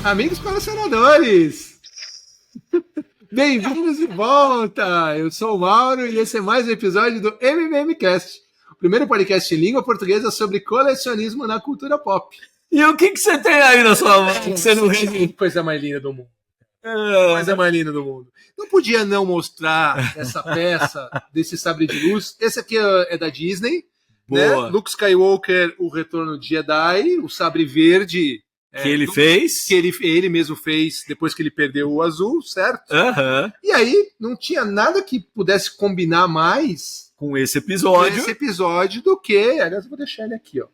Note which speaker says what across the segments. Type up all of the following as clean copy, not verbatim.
Speaker 1: Amigos colecionadores, bem-vindos de volta! Eu sou o Mauro e esse é mais um episódio do MMMcast, o primeiro podcast em língua portuguesa sobre colecionismo na cultura pop.
Speaker 2: E o que você tem aí na sua mão que você não vê?
Speaker 1: Coisa mais linda do mundo. Coisa mais linda do mundo. Não podia não mostrar essa peça desse sabre de luz. Esse aqui é da Disney. Boa. Né? Luke Skywalker, o Retorno de Jedi, o sabre verde.
Speaker 2: Que ele fez?
Speaker 1: Que ele mesmo fez depois que ele perdeu o azul, certo?
Speaker 2: Uhum.
Speaker 1: E aí não tinha nada que pudesse combinar mais
Speaker 2: com esse episódio
Speaker 1: do que... Aliás, eu vou deixar ele aqui, ó.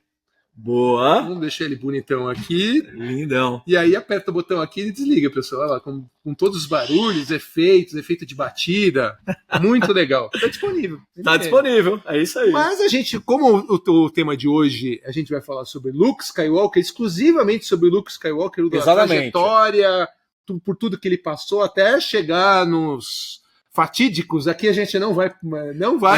Speaker 2: Boa.
Speaker 1: Vamos deixar ele bonitão aqui.
Speaker 2: Lindão.
Speaker 1: E aí aperta o botão aqui e desliga, pessoal. Olha lá, com todos os barulhos, efeito de batida. Muito legal. Tá disponível.
Speaker 2: Tá disponível. É isso aí.
Speaker 1: Mas a gente, como o tema de hoje, a gente vai falar sobre Luke Skywalker, exclusivamente sobre Luke Skywalker, da trajetória, por tudo que ele passou, até chegar nos fatídicos. Aqui a gente não vai
Speaker 2: a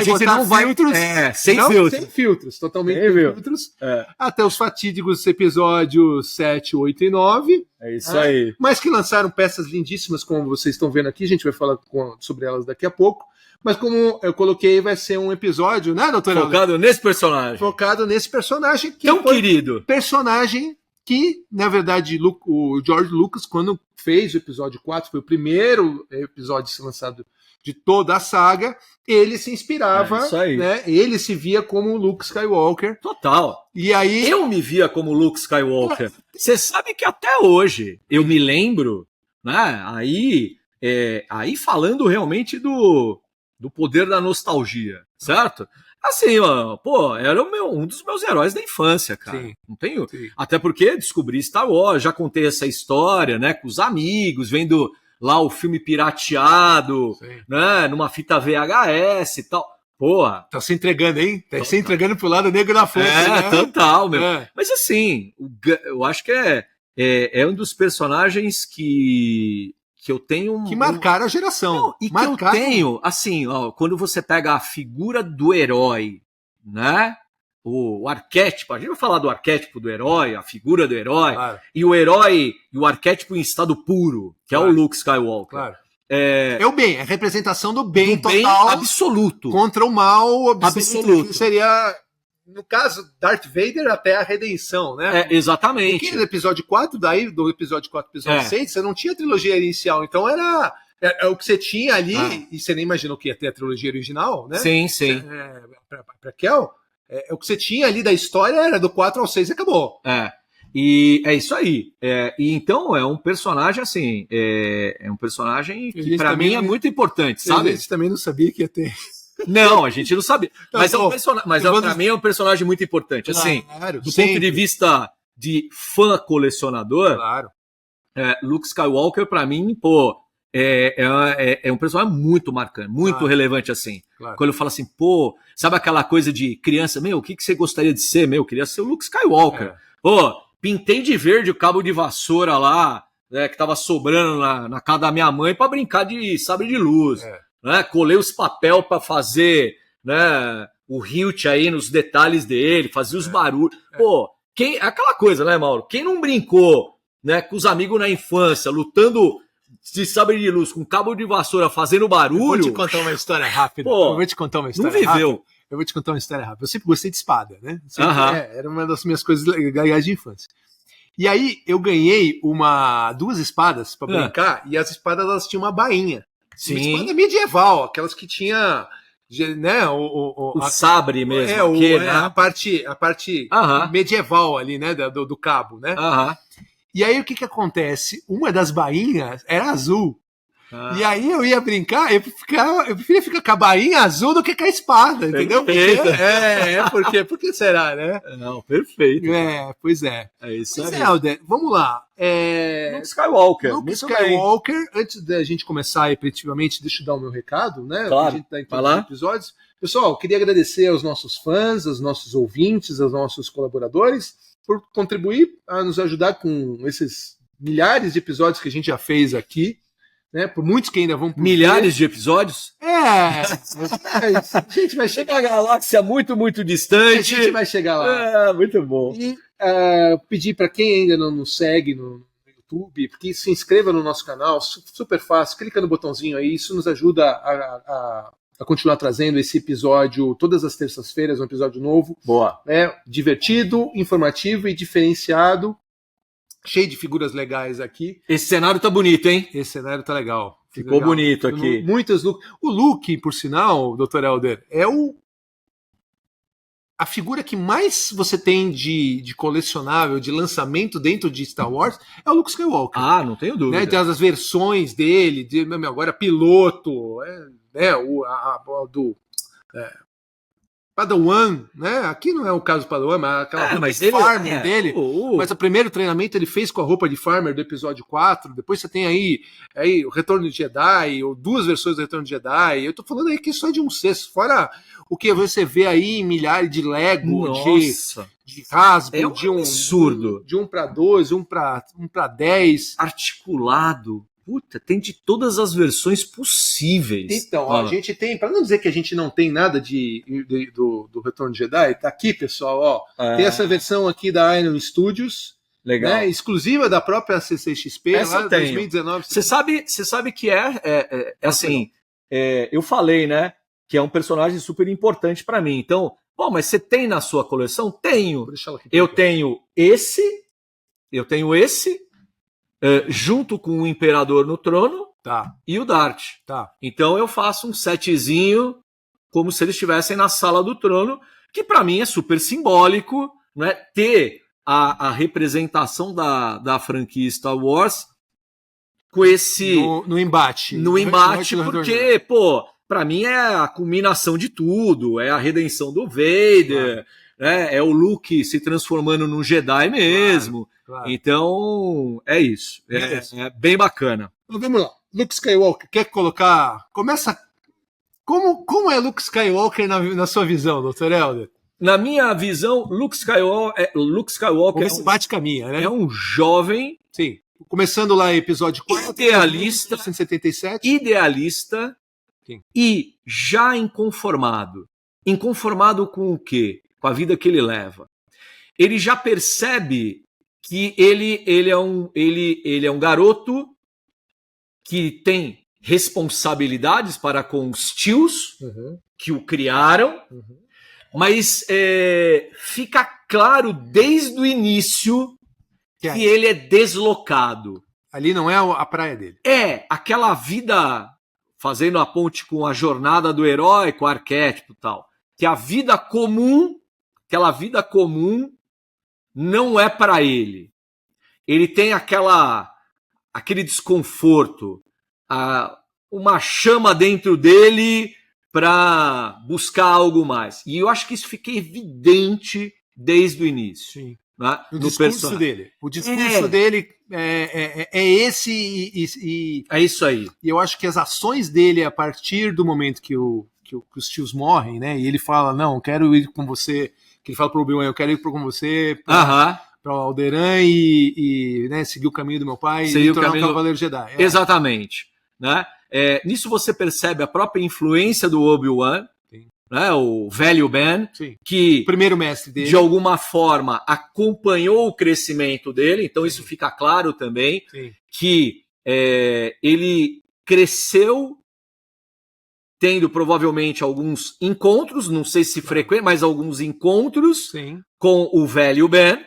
Speaker 2: gente
Speaker 1: botar
Speaker 2: não vai
Speaker 1: filtros.
Speaker 2: Sem filtros.
Speaker 1: Totalmente sem filtros. Até os fatídicos episódios 7, 8 e 9.
Speaker 2: É isso aí.
Speaker 1: Mas que lançaram peças lindíssimas, como vocês estão vendo aqui. A gente vai falar sobre elas daqui a pouco. Mas como eu coloquei, vai ser um episódio, né, doutora?
Speaker 2: Focado nesse personagem. Que
Speaker 1: tão querido. Personagem que, na verdade, o George Lucas, quando fez o episódio 4, foi o primeiro episódio a ser lançado de toda a saga, ele se inspirava, né? Ele se via como Luke Skywalker.
Speaker 2: Total.
Speaker 1: E aí
Speaker 2: eu me via como Luke Skywalker. Você sabe que até hoje eu me lembro, né? Aí falando realmente do poder da nostalgia, certo? Assim, ó, era um dos meus heróis da infância, cara.
Speaker 1: Sim.
Speaker 2: Não tenho. Sim. Até porque descobri Star Wars, já contei essa história, né, com os amigos, vendo lá o filme pirateado, né, numa fita VHS e tal. Porra.
Speaker 1: Tá se entregando, hein? Tá se entregando pro lado negro da força.
Speaker 2: Né? Total, meu. Mas assim, eu acho que é um dos personagens que eu tenho...
Speaker 1: Que marcaram a geração.
Speaker 2: Não, e que eu tenho, assim, ó, quando você pega a figura do herói, né? O arquétipo, a gente vai falar do arquétipo do herói, a figura do herói, e o herói e o arquétipo em estado puro, que é o Luke Skywalker.
Speaker 1: Claro. É o bem, a representação do bem total.
Speaker 2: Absoluto.
Speaker 1: Contra o mal absoluto. Que seria... No caso, Darth Vader até a redenção, né?
Speaker 2: Exatamente.
Speaker 1: Porque no episódio 4, daí, do episódio 4 pro episódio 6, você não tinha a trilogia inicial. Então era o que você tinha ali, e você nem imaginou que ia ter a trilogia original, né?
Speaker 2: Sim.
Speaker 1: Pra Kel, o que você tinha ali da história era do 4 ao 6 e acabou.
Speaker 2: E é isso aí. E então é um personagem assim, é um personagem que pra mim é muito importante, sabe?
Speaker 1: A gente também não sabia que ia ter...
Speaker 2: Não, a gente não sabia. Mas pra mim é um personagem muito importante. Assim, do ponto de vista de fã colecionador, Luke Skywalker, pra mim, é um personagem muito marcante, muito relevante, assim. Claro. Quando eu falo assim, sabe aquela coisa de criança, o que você gostaria de ser? Eu queria ser o Luke Skywalker. Pintei de verde o cabo de vassoura lá, né, que tava sobrando na casa da minha mãe pra brincar de sabre de luz. Né, colei os papel para fazer, né, o hilt aí nos detalhes dele, fazer os barulhos. Aquela coisa, né, Mauro? Quem não brincou, né, com os amigos na infância, lutando de sabre de luz com cabo de vassoura, fazendo barulho...
Speaker 1: Eu vou te contar uma história rápida.
Speaker 2: Não viveu.
Speaker 1: Eu vou te contar uma história rápida. Eu sempre gostei de espada, né? Era uma das minhas coisas legais de infância. E aí eu ganhei duas espadas para brincar, e as espadas elas tinham uma bainha.
Speaker 2: Sim.
Speaker 1: Uma espada medieval, aquelas que tinha, né,
Speaker 2: o sabre mesmo.
Speaker 1: A parte medieval ali, né, do cabo, né? E aí o que acontece? Uma das bainhas era azul. E aí eu ia brincar, eu preferia ficar com a bainha azul do que com a espada, entendeu? Porque, por que será, né?
Speaker 2: Não, perfeito.
Speaker 1: Pois é.
Speaker 2: É isso aí.
Speaker 1: Alder, vamos lá.
Speaker 2: Luke Skywalker.
Speaker 1: Luke Skywalker, antes da gente começar efetivamente, deixa eu dar o meu recado, né?
Speaker 2: Claro.
Speaker 1: A gente tá em todos os episódios. Pessoal, queria agradecer aos nossos fãs, aos nossos ouvintes, aos nossos colaboradores, por contribuir a nos ajudar com esses milhares de episódios que a gente já fez aqui. Né, por muitos que ainda vão...
Speaker 2: Milhares de episódios?
Speaker 1: A gente vai chegar...
Speaker 2: Uma galáxia muito, muito distante.
Speaker 1: A gente vai chegar lá.
Speaker 2: Muito bom.
Speaker 1: E pedir para quem ainda não nos segue no YouTube, porque se inscreva no nosso canal, super fácil, clica no botãozinho aí, isso nos ajuda a continuar trazendo esse episódio todas as terças-feiras, um episódio novo.
Speaker 2: Boa.
Speaker 1: Divertido, informativo e diferenciado, cheio de figuras legais aqui.
Speaker 2: Esse cenário tá bonito, hein?
Speaker 1: Esse cenário tá legal.
Speaker 2: Ficou legal. Bonito aqui.
Speaker 1: Muitas looks. O Luke, por sinal, Dr. Helder, é a figura que mais você tem de colecionável, de lançamento dentro de Star Wars, é o Luke Skywalker.
Speaker 2: Ah, não tenho dúvida.
Speaker 1: Né? Tem as versões dele, agora piloto, Padawan, né? Aqui não é o caso do Padawan, mas aquela roupa de farmer dele. Mas o primeiro treinamento ele fez com a roupa de farmer do episódio 4. Depois você tem aí o Retorno de Jedi, ou 2 versões do Retorno de Jedi. Eu tô falando aí que só de um sexto. Fora o que você vê aí em milhares de Lego, de Hasbro,
Speaker 2: de um absurdo.
Speaker 1: De 1 para 12, 1 para 10.
Speaker 2: Articulado. Puta, tem de todas as versões possíveis.
Speaker 1: Então, a gente tem, para não dizer que a gente não tem nada do Retorno de Jedi, tá aqui, pessoal, tem essa versão aqui da Iron Studios,
Speaker 2: legal,
Speaker 1: né, exclusiva da própria CCXP,
Speaker 2: essa
Speaker 1: lá de 2019. Você
Speaker 2: sabe que assim, eu falei, né, que é um personagem super importante para mim. Então, mas você tem na sua coleção? Tenho. Eu tenho esse, junto com o Imperador no trono, e o Dart. Então eu faço um setzinho como se eles estivessem na sala do trono, que para mim é super simbólico, né? Ter a representação da franquia Star Wars com esse...
Speaker 1: No embate.
Speaker 2: No embate, porque, para mim é a culminação de tudo, é a redenção do Vader, né? É o Luke se transformando num Jedi mesmo. Claro. Então, é isso. É bem bacana.
Speaker 1: Então, vamos lá. Luke Skywalker, quer colocar... Começa... Como é Luke Skywalker na sua visão, Dr. Helder?
Speaker 2: Na minha visão, Luke Skywalker
Speaker 1: simpática minha, né?
Speaker 2: É um jovem...
Speaker 1: Sim. Começando lá em episódio 4.
Speaker 2: Idealista.
Speaker 1: 1977.
Speaker 2: Idealista. Sim. E já inconformado. Inconformado com o quê? Com a vida que ele leva. Ele já percebe que ele é um garoto que tem responsabilidades para com os tios que o criaram, mas fica claro desde o início que ele é deslocado.
Speaker 1: Ali não é a praia dele.
Speaker 2: É aquela vida, fazendo a ponte com a jornada do herói, com o arquétipo e tal, que a vida comum, aquela vida comum, não é para ele. Ele tem aquele desconforto, uma chama dentro dele para buscar algo mais. E eu acho que isso fica evidente desde o início.
Speaker 1: Sim.
Speaker 2: Né?
Speaker 1: O discurso dele. O discurso dele é esse.
Speaker 2: É isso aí.
Speaker 1: E eu acho que as ações dele, a partir do momento que os tios morrem, né? E ele fala, não, quero ir com você... Que ele fala pro Obi-Wan, eu quero ir com você para Alderaan e né, seguir o caminho do meu pai e tornar um Cavaleiro Jedi.
Speaker 2: Exatamente. Né? Nisso você percebe a própria influência do Obi-Wan, né, o velho Ben, que
Speaker 1: o primeiro mestre dele,
Speaker 2: de alguma forma acompanhou o crescimento dele, então isso fica claro também, que ele cresceu tendo provavelmente alguns encontros, não sei se frequentes, mas alguns encontros com o velho Ben,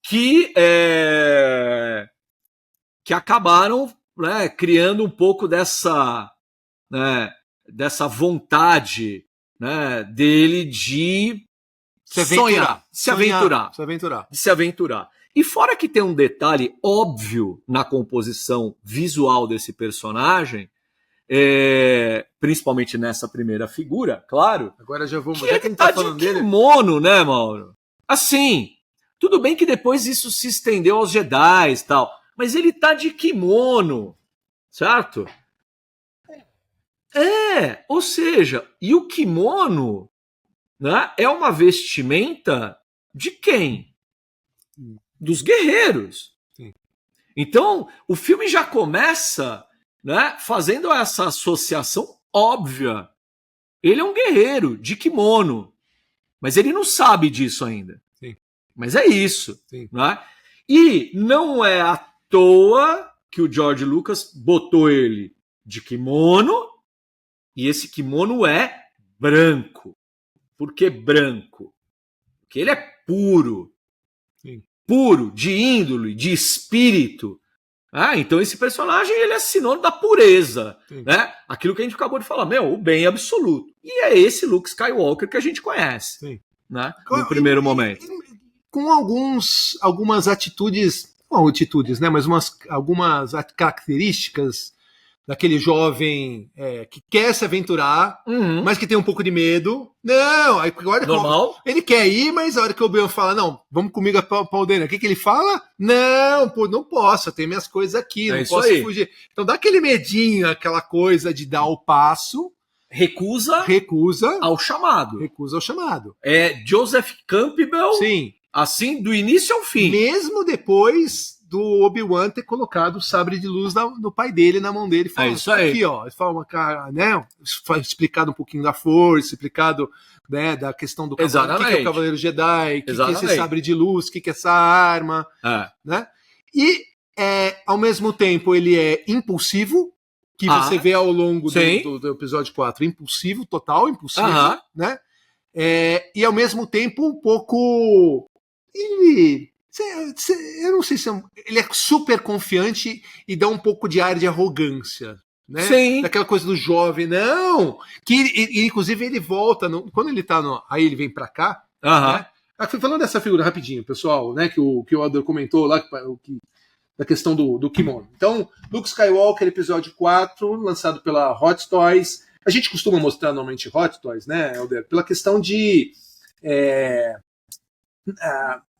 Speaker 2: que acabaram, né, criando um pouco dessa vontade, né, dele de se aventurar. E fora que tem um detalhe óbvio na composição visual desse personagem, principalmente nessa primeira figura, claro.
Speaker 1: Agora já vou
Speaker 2: mudar. Ele tá de kimono, né, Mauro? Assim, tudo bem que depois isso se estendeu aos Jedi e tal, mas ele tá de kimono, certo? Ou seja, e o kimono, né, é uma vestimenta de quem? Dos guerreiros.
Speaker 1: Sim.
Speaker 2: Então, o filme já começa, né, fazendo essa associação óbvia. Ele é um guerreiro de kimono, mas ele não sabe disso ainda.
Speaker 1: Sim.
Speaker 2: Mas é isso.
Speaker 1: Sim.
Speaker 2: Né? E não é à toa que o George Lucas botou ele de kimono, e esse kimono é branco. Por que branco? Porque ele é puro. Sim. Puro, de índole, de espírito. Então esse personagem ele é sinônimo da pureza, né? Aquilo que a gente acabou de falar, o bem absoluto. E é esse Luke Skywalker que a gente conhece, né? No primeiro momento.
Speaker 1: Com algumas atitudes, não atitudes, né? Mas algumas características daquele jovem que quer se aventurar, mas que tem um pouco de medo. Não, agora
Speaker 2: normal.
Speaker 1: Ele quer ir, mas a hora que o Obi-Wan fala, não, vamos comigo a pau dentro. O que ele fala? Não, pô, não posso, eu tenho minhas coisas aqui, não posso fugir. Então dá aquele medinho, aquela coisa de dar o passo.
Speaker 2: Recusa ao chamado.
Speaker 1: Recusa ao chamado.
Speaker 2: É Joseph Campbell,
Speaker 1: sim,
Speaker 2: assim, do início ao fim.
Speaker 1: Mesmo depois do Obi-Wan ter colocado o sabre de luz no pai dele, na mão dele. Fala,
Speaker 2: isso aí.
Speaker 1: Aqui, ó, ele fala né, explicado um pouquinho da força, explicado, né, da questão do cavaleiro, o que é o Cavaleiro Jedi, o que é esse sabre de luz, o que é essa arma, né? E, ao mesmo tempo, ele é impulsivo, que você vê ao longo do episódio 4, impulsivo, total impulsivo, né? E, ao mesmo tempo, um pouco... Eu não sei se ele é super confiante e dá um pouco de ar de arrogância, né?
Speaker 2: Sim.
Speaker 1: Daquela coisa do jovem, não. Que inclusive ele volta quando ele tá aí ele vem pra cá. Né? Falando dessa figura rapidinho, pessoal, né? Que o Ador comentou lá da questão do kimono. Então, Luke Skywalker, episódio 4, lançado pela Hot Toys. A gente costuma mostrar normalmente Hot Toys, né, Helder? Pela questão de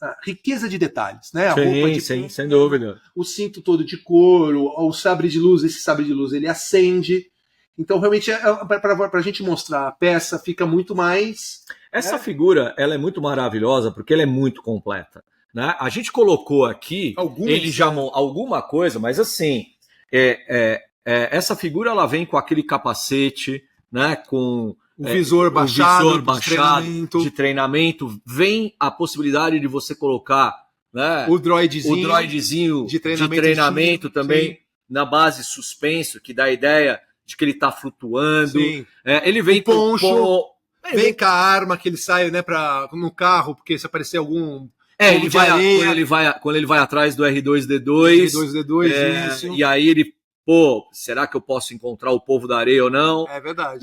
Speaker 1: a riqueza de detalhes, né? A roupa de
Speaker 2: sim, sem dúvida.
Speaker 1: O cinto todo de couro, o sabre de luz, esse sabre de luz ele acende. Então, realmente, para a gente mostrar a peça, fica muito mais...
Speaker 2: Essa figura, ela é muito maravilhosa, porque ela é muito completa. Né? A gente colocou aqui, alguma coisa, mas assim, essa figura ela vem com aquele capacete, né? Com...
Speaker 1: O visor baixado,
Speaker 2: de treinamento, vem a possibilidade de você colocar, né,
Speaker 1: o droidezinho
Speaker 2: de treinamento também, sim, na base suspenso, que dá a ideia de que ele está flutuando. Ele vem
Speaker 1: com poncho, vem com a arma que ele sai, né, no carro, porque se aparecer algum...
Speaker 2: quando ele vai atrás do R2-D2,
Speaker 1: isso.
Speaker 2: E aí ele... será que eu posso encontrar o povo da areia ou não?
Speaker 1: É verdade.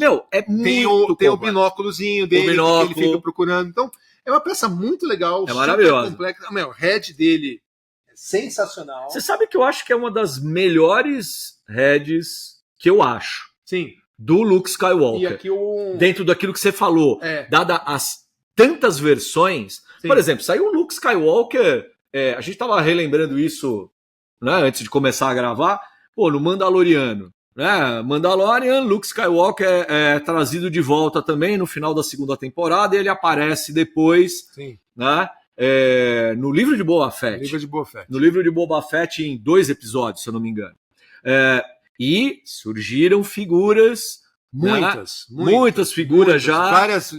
Speaker 2: Tem
Speaker 1: o binóculozinho dele que ele fica procurando. Então, é uma peça muito legal.
Speaker 2: É maravilhosa.
Speaker 1: Complexa. O head dele é sensacional.
Speaker 2: Você sabe que eu acho que é uma das melhores heads que eu acho.
Speaker 1: Sim.
Speaker 2: Do Luke Skywalker.
Speaker 1: E aqui
Speaker 2: dentro daquilo que você falou. Dada as tantas versões. Sim. Por exemplo, saiu o Luke Skywalker. A gente estava relembrando isso, né, antes de começar a gravar. No Mandaloriano, né? Mandalorian, Luke Skywalker é trazido de volta também no final da segunda temporada e ele aparece depois,
Speaker 1: sim,
Speaker 2: né? No livro de Boba Fett. No livro de Boba Fett em 2 episódios, se eu não me engano. E surgiram figuras... Muitas figuras já.
Speaker 1: Várias,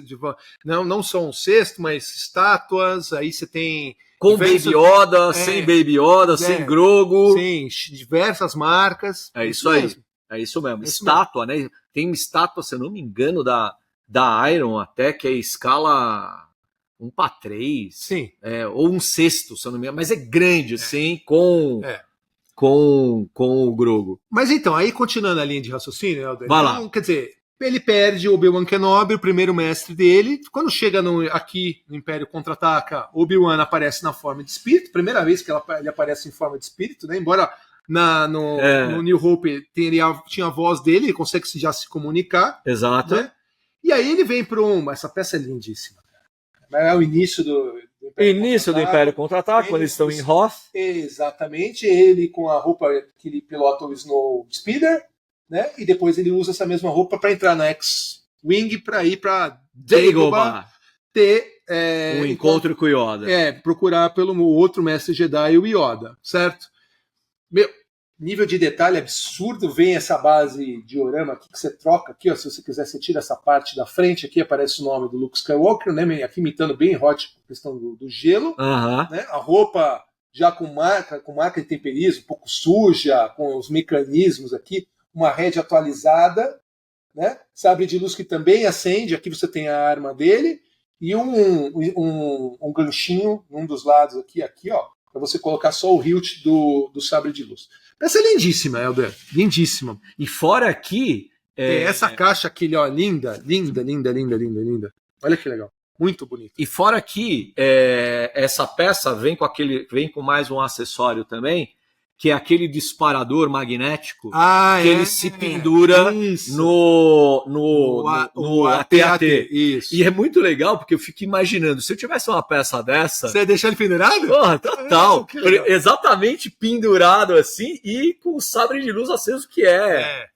Speaker 1: não só um cesto, mas estátuas, aí você tem...
Speaker 2: Com Baby Yoda, sem Baby Yoda, sem Grogu.
Speaker 1: Sim, diversas marcas.
Speaker 2: É isso aí. É isso mesmo. Estátua, né? Tem uma estátua, se eu não me engano, da Iron até, que é escala 1:3.
Speaker 1: Sim.
Speaker 2: Ou um sexto, se eu não me engano. Mas é grande, assim, com o Grogu.
Speaker 1: Mas então, aí continuando a linha de raciocínio, Helder,
Speaker 2: vai lá.
Speaker 1: Quer dizer... Ele perde o Obi-Wan Kenobi, o primeiro mestre dele. Quando chega aqui no Império Contra-Ataca, Obi-Wan aparece na forma de espírito. Primeira vez que ele aparece em forma de espírito, né? Embora no New Hope tinha a voz dele, ele consegue já se comunicar.
Speaker 2: Exato.
Speaker 1: Né? E aí ele vem para essa peça é lindíssima. É o início do
Speaker 2: Império Contra-Ataca, quando eles estão em Hoth.
Speaker 1: Exatamente. Ele com a roupa que ele pilota o Snow Speeder. Né? E depois ele usa essa mesma roupa para entrar na X-Wing para ir para Dagobah ter
Speaker 2: um encontro com o Yoda.
Speaker 1: Procurar pelo outro mestre Jedi, o Yoda, certo? Nível de detalhe absurdo, vem essa base diorama aqui que você troca aqui, ó, se você quiser você tira essa parte da frente aqui, aparece o nome do Luke Skywalker, né? Aqui imitando bem Hot a questão do gelo, né? A roupa já com marca de temperismo, um pouco suja, com os mecanismos aqui, uma rede atualizada, né? Sabre de luz que também acende, aqui você tem a arma dele, e um ganchinho num dos lados aqui, ó, para você colocar só o hilt do sabre de luz. Essa é lindíssima, Helder, lindíssima.
Speaker 2: E fora aqui...
Speaker 1: Tem essa caixa aqui, ó, linda. Olha que legal. Muito bonito.
Speaker 2: E fora que essa peça vem com mais um acessório também, que é aquele disparador magnético que ele se pendura no AT-AT.
Speaker 1: Isso.
Speaker 2: E é muito legal, porque eu fico imaginando, se eu tivesse uma peça dessa...
Speaker 1: Você ia deixar ele pendurado?
Speaker 2: Porra, total. Exatamente pendurado assim e com o sabre de luz aceso que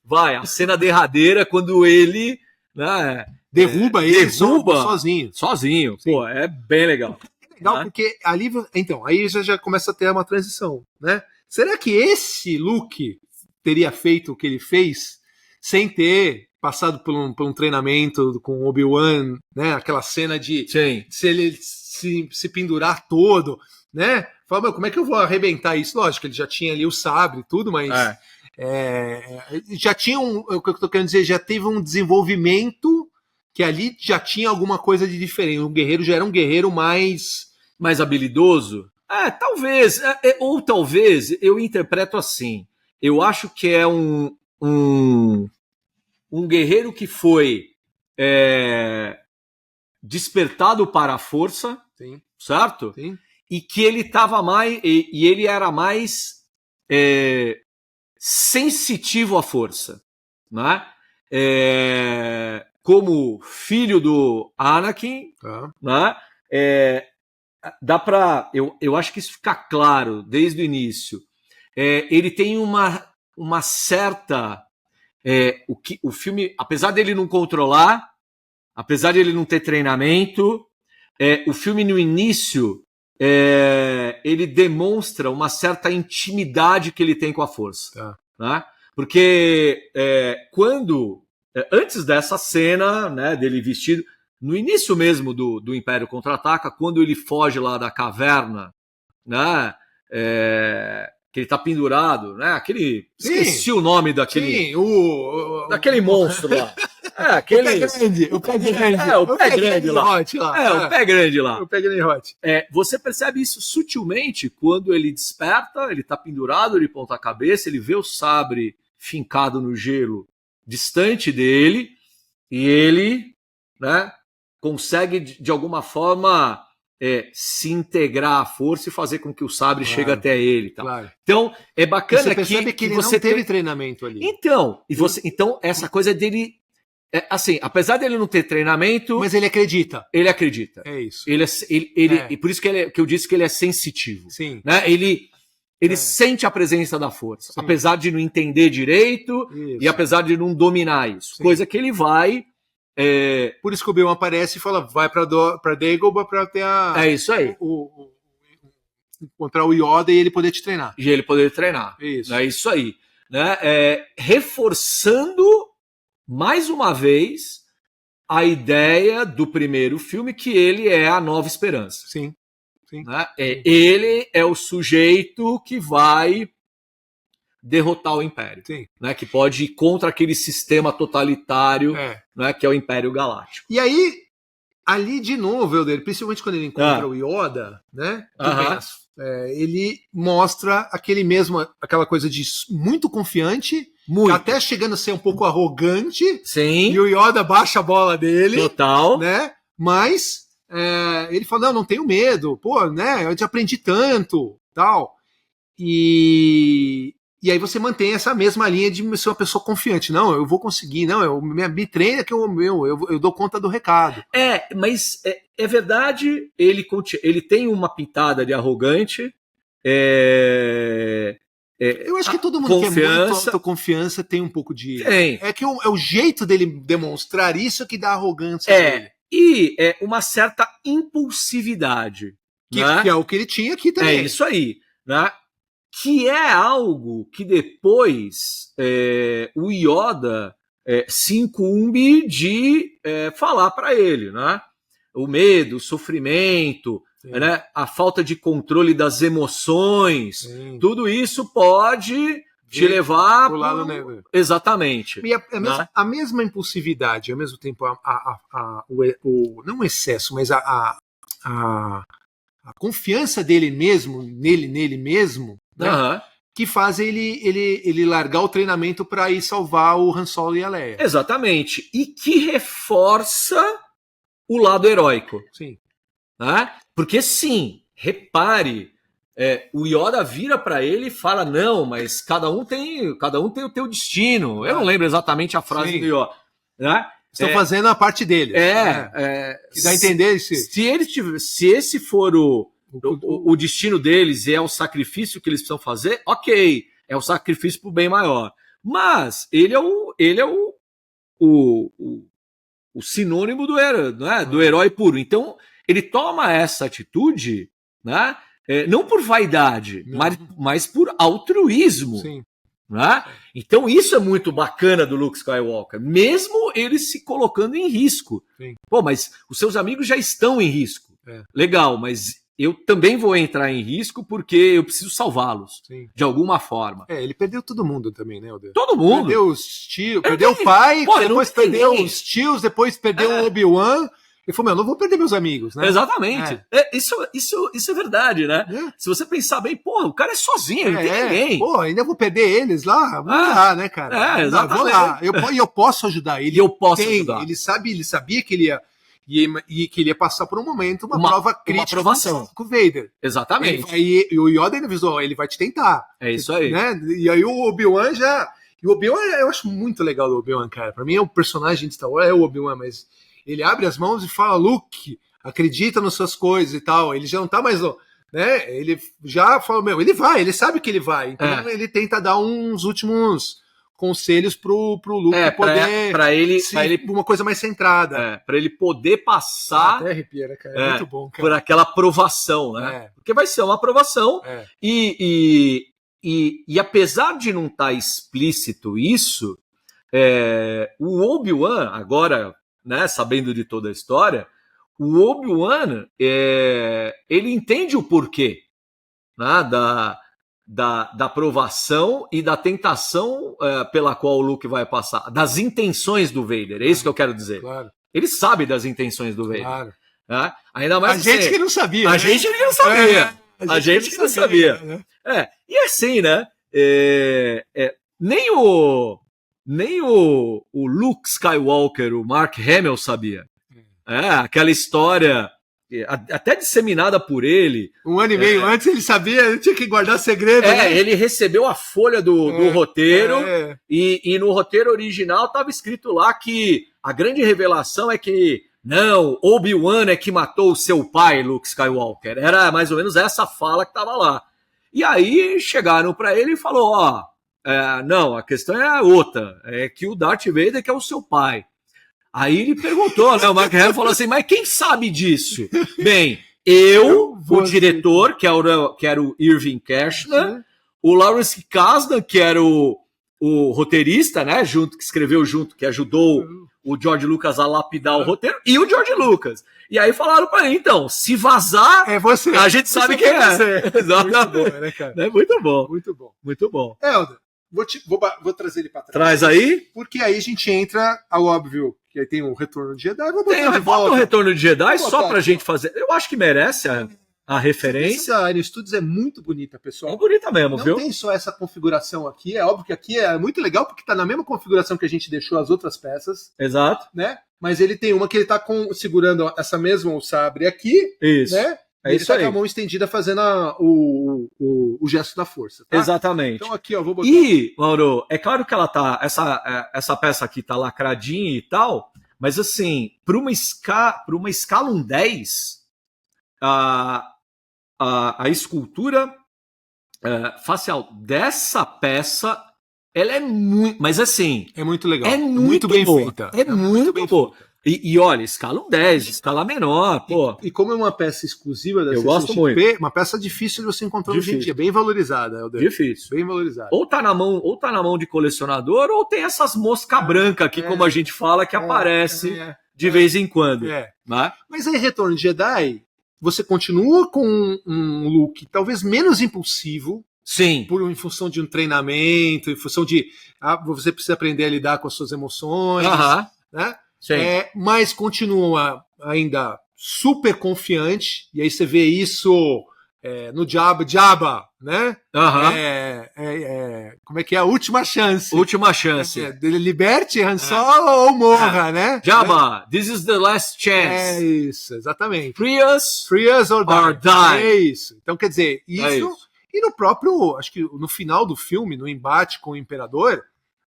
Speaker 2: vai, a cena derradeira quando ele... né,
Speaker 1: derruba ele sozinho.
Speaker 2: Sozinho. Sim. Pô, é bem legal.
Speaker 1: É legal, porque ali... Então, aí já começa a ter uma transição, né? Será que esse Luke teria feito o que ele fez sem ter passado por um treinamento com Obi-Wan, né? Aquela cena de se ele se pendurar todo, né? Fala, como é que eu vou arrebentar isso? Lógico, ele já tinha ali o sabre e tudo, mas já tinha o que eu tô querendo dizer, já teve um desenvolvimento que ali já tinha alguma coisa de diferente. O guerreiro já era um guerreiro mais
Speaker 2: habilidoso. Talvez, ou talvez eu interpreto assim. Eu acho que é um guerreiro que foi despertado para a força,
Speaker 1: sim,
Speaker 2: certo?
Speaker 1: Sim.
Speaker 2: E que ele estava mais e ele era mais sensitivo à força, né? Como filho do Anakin, né? Dá para, eu acho que isso fica claro desde o início. Ele tem uma certa, o filme, apesar dele não controlar, apesar de ele não ter treinamento, o filme no início ele demonstra uma certa intimidade que ele tem com a força, né? Porque antes dessa cena, né, dele vestido no início mesmo do Império Contra-Ataca, quando ele foge lá da caverna, né? Que ele tá pendurado, né? Esqueci o nome daquele.
Speaker 1: Sim,
Speaker 2: daquele monstro lá.
Speaker 1: O pé grande.
Speaker 2: O pé grande lá. O pé grande lá.
Speaker 1: O pé grande hot.
Speaker 2: Você percebe isso sutilmente quando ele desperta, ele tá pendurado de ponta cabeça, ele vê o sabre fincado no gelo distante dele, e ele, né, consegue, de alguma forma, se integrar à força e fazer com que o sabre chegue até ele. Tá?
Speaker 1: Claro.
Speaker 2: Então, é bacana
Speaker 1: você percebe que ele
Speaker 2: você
Speaker 1: não teve treinamento ali.
Speaker 2: Então, essa coisa dele... assim, apesar dele não ter treinamento...
Speaker 1: Mas ele acredita.
Speaker 2: Ele acredita.
Speaker 1: É isso.
Speaker 2: E por isso que eu disse que ele é sensitivo.
Speaker 1: Sim.
Speaker 2: Né? Ele sente a presença da força, sim, apesar de não entender direito e apesar de não dominar isso. Sim. Coisa que ele vai...
Speaker 1: Por isso que o Obi-Wan aparece e fala, vai para Dagobah para ter
Speaker 2: isso aí.
Speaker 1: Encontrar o Yoda e ele poder te treinar.
Speaker 2: E ele poder treinar.
Speaker 1: Isso.
Speaker 2: É isso aí. Né? Reforçando, mais uma vez, a ideia do primeiro filme, que ele é a nova esperança.
Speaker 1: Sim. Sim.
Speaker 2: Né? Ele é o sujeito que vai derrotar o Império, né? Que pode ir contra aquele sistema totalitário, né? Que é o Império Galáctico.
Speaker 1: E aí, ali de novo, Helder, principalmente quando ele encontra o Yoda, né? Ele mostra aquela coisa de muito confiante, até chegando a ser um pouco arrogante.
Speaker 2: Sim.
Speaker 1: E o Yoda baixa a bola dele.
Speaker 2: Total.
Speaker 1: Né? Mas ele fala, não tenho medo, né? Eu te aprendi tanto, tal. E aí você mantém essa mesma linha de ser uma pessoa confiante. Não, eu vou conseguir, não, me treina que eu dou conta do recado.
Speaker 2: Mas é verdade, ele tem uma pitada de arrogante.
Speaker 1: Eu acho que todo mundo que é muito autoconfiança tem um pouco de... É que é o jeito dele demonstrar isso que dá arrogância dele.
Speaker 2: E uma certa impulsividade.
Speaker 1: Que é o que ele tinha aqui também.
Speaker 2: É isso aí, né? Que é algo que depois o Yoda se incumbe de falar para ele, né? O medo, o sofrimento, né? A falta de controle das emoções, tudo isso pode te levar
Speaker 1: pro lado negro.
Speaker 2: Exatamente.
Speaker 1: E a mesma impulsividade, ao mesmo tempo, não o excesso, mas a confiança dele mesmo, nele mesmo, né? Que faz ele largar o treinamento para ir salvar o Han Solo e a Leia.
Speaker 2: Exatamente. E que reforça o lado heróico.
Speaker 1: Sim.
Speaker 2: Né? Porque, sim, repare, o Yoda vira para ele e fala, não, mas cada um tem o teu destino. Eu não lembro exatamente a frase do Yoda. Né?
Speaker 1: Estão fazendo a parte deles. Que dá a entender
Speaker 2: se esse for o destino deles e é o sacrifício que eles precisam fazer, ok, é o sacrifício para o bem maior. Mas ele é o sinônimo do herói, né? Do herói puro. Então, ele toma essa atitude, né? Não por vaidade, mas por altruísmo.
Speaker 1: Sim.
Speaker 2: Né? Então, isso é muito bacana do Luke Skywalker, mesmo ele se colocando em risco.
Speaker 1: Sim.
Speaker 2: Pô, mas os seus amigos já estão em risco. Legal, mas eu também vou entrar em risco porque eu preciso salvá-los, de alguma forma.
Speaker 1: Ele perdeu todo mundo também, né, Alder?
Speaker 2: Todo mundo.
Speaker 1: Perdeu os tios, perdeu o pai, depois perdeu os tios, depois perdeu o Obi-Wan. Ele falou, não vou perder meus amigos, né?
Speaker 2: Exatamente. Isso é verdade, né? Se você pensar bem, porra, o cara é sozinho, não tem ninguém.
Speaker 1: Pô, ainda vou perder eles lá? Não dá, né, cara?
Speaker 2: Exatamente.
Speaker 1: Vou lá. Eu posso ajudar ele.
Speaker 2: Ajudar.
Speaker 1: Ele sabia que ele ia passar por um momento, uma prova crítica,
Speaker 2: uma aprovação
Speaker 1: com o Vader.
Speaker 2: Exatamente.
Speaker 1: E o Yoda ainda avisou, ele vai te tentar.
Speaker 2: É isso aí.
Speaker 1: Né? E aí o Obi-Wan já... E o Obi-Wan, eu acho muito legal o Obi-Wan, cara. Pra mim é um personagem de Star Wars, é o Obi-Wan, mas ele abre as mãos e fala, Luke, acredita nas suas coisas e tal. Ele já não tá mais... Né? Ele já fala, ele sabe que ele vai. Então ele tenta dar uns últimos conselhos pro Luke poder
Speaker 2: para ele
Speaker 1: uma coisa mais centrada.
Speaker 2: Para ele poder passar
Speaker 1: até arrepia, né, cara? É muito bom, cara.
Speaker 2: Por aquela aprovação, né? Porque vai ser uma aprovação e apesar de não estar explícito isso, o Obi-Wan, agora, né, sabendo de toda a história, o Obi-Wan ele entende o porquê, né, da aprovação e da tentação pela qual o Luke vai passar, das intenções do Vader, é isso que eu quero dizer.
Speaker 1: Claro.
Speaker 2: Ele sabe das intenções do Vader.
Speaker 1: Claro.
Speaker 2: Né? Ainda mais
Speaker 1: a gente que não sabia.
Speaker 2: A gente que não sabia. A gente que não sabia. Né? E assim, né? Nem o Luke Skywalker, o Mark Hamill sabia. Aquela história... até disseminada por ele.
Speaker 1: Um ano e meio antes ele sabia, ele tinha que guardar segredo. Né?
Speaker 2: Ele recebeu a folha do roteiro e no roteiro original estava escrito lá que a grande revelação é que não, Obi-Wan é que matou o seu pai, Luke Skywalker. Era mais ou menos essa fala que estava lá. E aí chegaram para ele e falou, não, a questão é outra, é que o Darth Vader que é o seu pai. Aí ele perguntou, né? O Mark Hamill falou assim, mas quem sabe disso? Bem, o diretor, que era o Irving Kershner, o Lawrence Kasdan, que era o roteirista, né? Que escreveu junto, que ajudou o George Lucas a lapidar o roteiro, e o George Lucas. E aí falaram para ele, então, se vazar, a gente sabe quem é.
Speaker 1: Exatamente. Muito bom, né, cara?
Speaker 2: Muito bom.
Speaker 1: Muito bom.
Speaker 2: Muito bom.
Speaker 1: Helder, vou trazer ele para trás.
Speaker 2: Traz aí.
Speaker 1: Porque aí a gente entra ao óbvio, que aí tem o Retorno de Jedi.
Speaker 2: Bota o Retorno de Jedi só pra gente fazer. Eu acho que merece a referência.
Speaker 1: Essa Alien Studios é muito bonita, pessoal.
Speaker 2: É bonita mesmo,
Speaker 1: não
Speaker 2: viu?
Speaker 1: Não tem só essa configuração aqui. É óbvio que aqui é muito legal, porque tá na mesma configuração que a gente deixou as outras peças.
Speaker 2: Exato.
Speaker 1: Né? Mas ele tem uma que ele tá segurando essa mesma o sabre aqui.
Speaker 2: Isso.
Speaker 1: Né?
Speaker 2: É isso aí.
Speaker 1: Com a mão estendida fazendo o gesto da força. Tá?
Speaker 2: Exatamente.
Speaker 1: Então aqui, ó, vou botar.
Speaker 2: E, Mauro, é claro que ela tá. Essa peça aqui tá lacradinha e tal, mas assim, para uma escala 10, a escultura facial dessa peça, ela é muito. Mas assim.
Speaker 1: É muito legal.
Speaker 2: É muito bem feita. É muito bem boa. E olha, escala 10, escala menor, pô.
Speaker 1: E como é uma peça exclusiva da
Speaker 2: eu gosto muito.
Speaker 1: Uma peça difícil de você encontrar hoje em dia, bem valorizada, Helder.
Speaker 2: Difícil.
Speaker 1: Bem valorizada.
Speaker 2: Ou tá na mão de colecionador, ou tem essas mosca branca aqui, como a gente fala, que aparece de vez em quando. Né?
Speaker 1: Mas aí, Retorno de Jedi, você continua com um Luke talvez menos impulsivo.
Speaker 2: Sim.
Speaker 1: Em função de um treinamento, em função de você precisa aprender a lidar com as suas emoções, né?
Speaker 2: Sim.
Speaker 1: Mas continua ainda super confiante, e aí você vê isso no Jabba, né? Como é que é? A última chance.
Speaker 2: Última chance.
Speaker 1: Liberte Han Solo ou morra, né?
Speaker 2: Jabba, this is the last chance.
Speaker 1: É isso, exatamente.
Speaker 2: Free us
Speaker 1: or die. É isso. Então, quer dizer, isso. E no próprio, acho que no final do filme, no embate com o Imperador,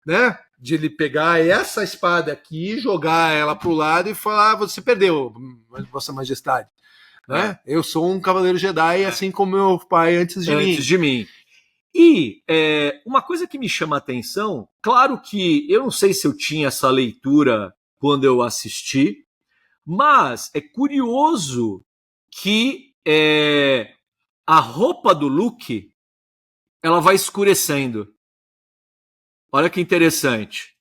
Speaker 1: né? De ele pegar essa espada aqui, jogar ela pro lado e falar: você perdeu, Vossa Majestade. Né? Eu sou um Cavaleiro Jedi, assim como meu pai antes de mim.
Speaker 2: E uma coisa que me chama a atenção, claro que eu não sei se eu tinha essa leitura quando eu assisti, mas é curioso que a roupa do Luke, ela vai escurecendo. Olha que interessante.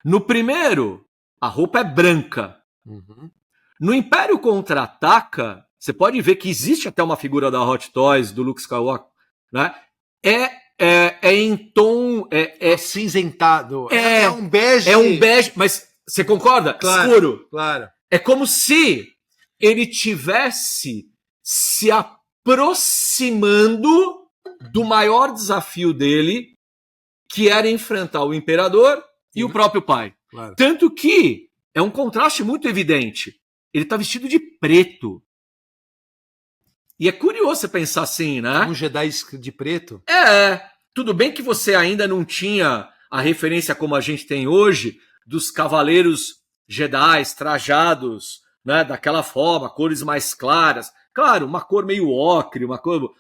Speaker 2: No primeiro, a roupa é branca.
Speaker 1: Uhum.
Speaker 2: No Império Contra-Ataca, você pode ver que existe até uma figura da Hot Toys, do Luke Skywalker, né? Em tom...
Speaker 1: cinzentado.
Speaker 2: É
Speaker 1: um bege.
Speaker 2: É um bege, mas você concorda?
Speaker 1: Claro,
Speaker 2: escuro.
Speaker 1: Claro.
Speaker 2: É como se ele tivesse se aproximando do maior desafio dele, que era enfrentar o Imperador e o próprio pai.
Speaker 1: Claro.
Speaker 2: Tanto que é um contraste muito evidente. Ele está vestido de preto. E é curioso você pensar assim, né?
Speaker 1: Um Jedi de preto?
Speaker 2: Tudo bem que você ainda não tinha a referência como a gente tem hoje dos cavaleiros Jedi trajados, né, daquela forma, cores mais claras. Claro, uma cor meio ocre,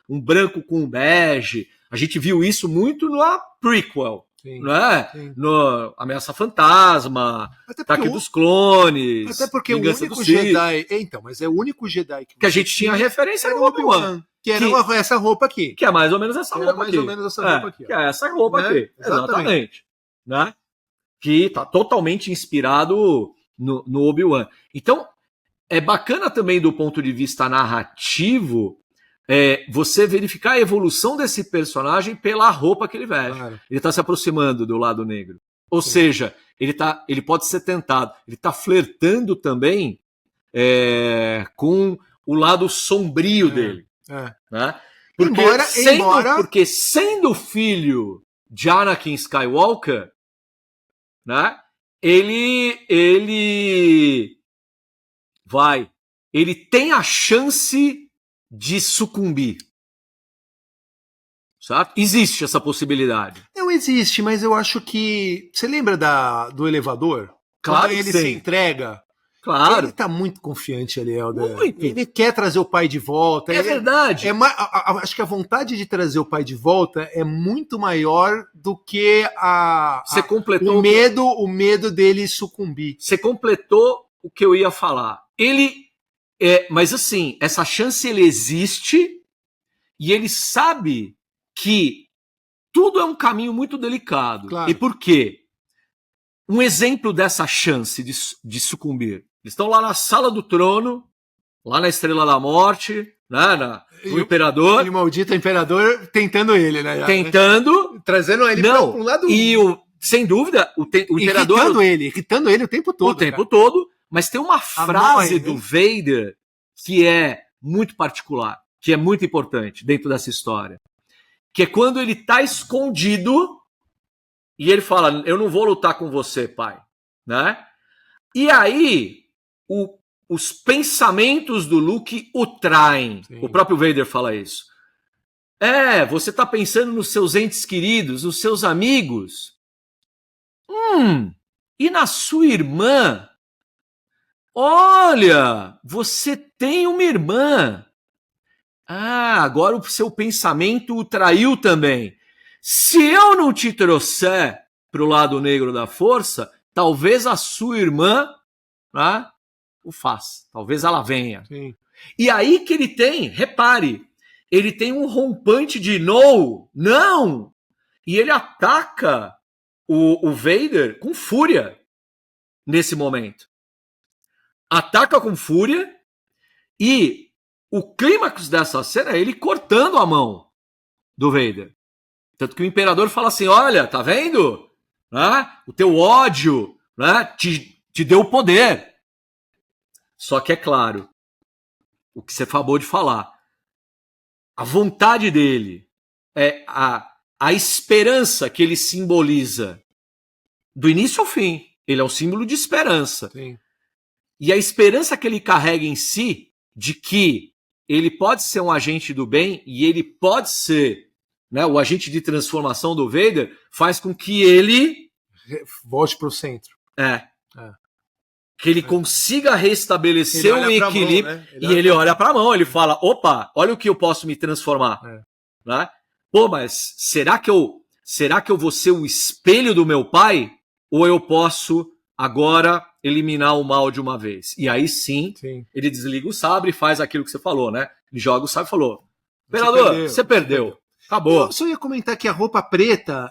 Speaker 2: um branco com bege. A gente viu isso muito na prequel, né? No Ameaça Fantasma, Ataque dos Clones.
Speaker 1: Até porque o único Jedi... Então, mas é o único Jedi
Speaker 2: que a gente tinha referência no Obi-Wan.
Speaker 1: Que era essa roupa aqui.
Speaker 2: Que é mais ou menos essa roupa aqui.
Speaker 1: Que
Speaker 2: é essa roupa aqui. Exatamente. Né? Que está totalmente inspirado no Obi-Wan. Então, é bacana também do ponto de vista narrativo você verificar a evolução desse personagem pela roupa que ele veste.
Speaker 1: Claro.
Speaker 2: Ele está se aproximando do lado negro. Ou seja, ele pode ser tentado. Ele está flertando também com o lado sombrio dele. Né? Porque sendo filho de Anakin Skywalker, né, ele tem a chance de sucumbir. Sabe? Existe essa possibilidade.
Speaker 1: Não existe, mas eu acho que... Você lembra do elevador?
Speaker 2: Claro
Speaker 1: quando ele
Speaker 2: sim.
Speaker 1: se entrega.
Speaker 2: Claro.
Speaker 1: Ele tá muito confiante ali, Helder. Muito. Ele quer trazer o pai de volta.
Speaker 2: Verdade.
Speaker 1: Acho que a vontade de trazer o pai de volta é muito maior do que o medo dele sucumbir.
Speaker 2: Você completou o que eu ia falar. Mas assim, essa chance ele existe e ele sabe que tudo é um caminho muito delicado.
Speaker 1: Claro.
Speaker 2: E por quê? Um exemplo dessa chance de sucumbir. Eles estão lá na Sala do Trono, lá na Estrela da Morte, né, o Imperador.
Speaker 1: O maldito Imperador tentando ele, né?
Speaker 2: Trazendo
Speaker 1: ele para um lado...
Speaker 2: sem dúvida, o Imperador...
Speaker 1: Irritando ele o tempo todo.
Speaker 2: O tempo todo, mas tem uma frase do Vader que é muito particular, que é muito importante dentro dessa história. Que é quando ele está escondido e ele fala, eu não vou lutar com você, pai. Né? E aí, os pensamentos do Luke o traem. Sim. O próprio Vader fala isso. Você está pensando nos seus entes queridos, nos seus amigos. E na sua irmã? Olha, você tem uma irmã. Agora o seu pensamento o traiu também. Se eu não te trouxer para o lado negro da força, talvez a sua irmã, né, o faça. Talvez ela venha.
Speaker 1: Sim.
Speaker 2: E aí que ele tem, repare, ele tem um rompante de não. E ele ataca o Vader com fúria nesse momento. Ataca com fúria e o clímax dessa cena é ele cortando a mão do Vader. Tanto que o imperador fala assim, olha, tá vendo? Né? O teu ódio, né? te deu o poder. Só que é claro, o que você acabou de falar, a vontade dele, a esperança que ele simboliza do início ao fim. Ele é um símbolo de esperança.
Speaker 1: Sim.
Speaker 2: E a esperança que ele carrega em si, de que ele pode ser um agente do bem e ele pode ser, né, o agente de transformação do Vader, faz com que ele
Speaker 1: volte para o centro.
Speaker 2: Que ele consiga restabelecer um equilíbrio. Mão, né? Ele olha para a mão, ele fala, opa, olha o que eu posso me transformar. Né? Pô, mas será que eu vou ser o espelho do meu pai? Ou eu posso agora eliminar o mal de uma vez? E aí sim, ele desliga o sabre e faz aquilo que você falou, né? Ele joga o sabre e falou, imperador, você perdeu. Acabou.
Speaker 1: Eu só ia comentar que a roupa preta,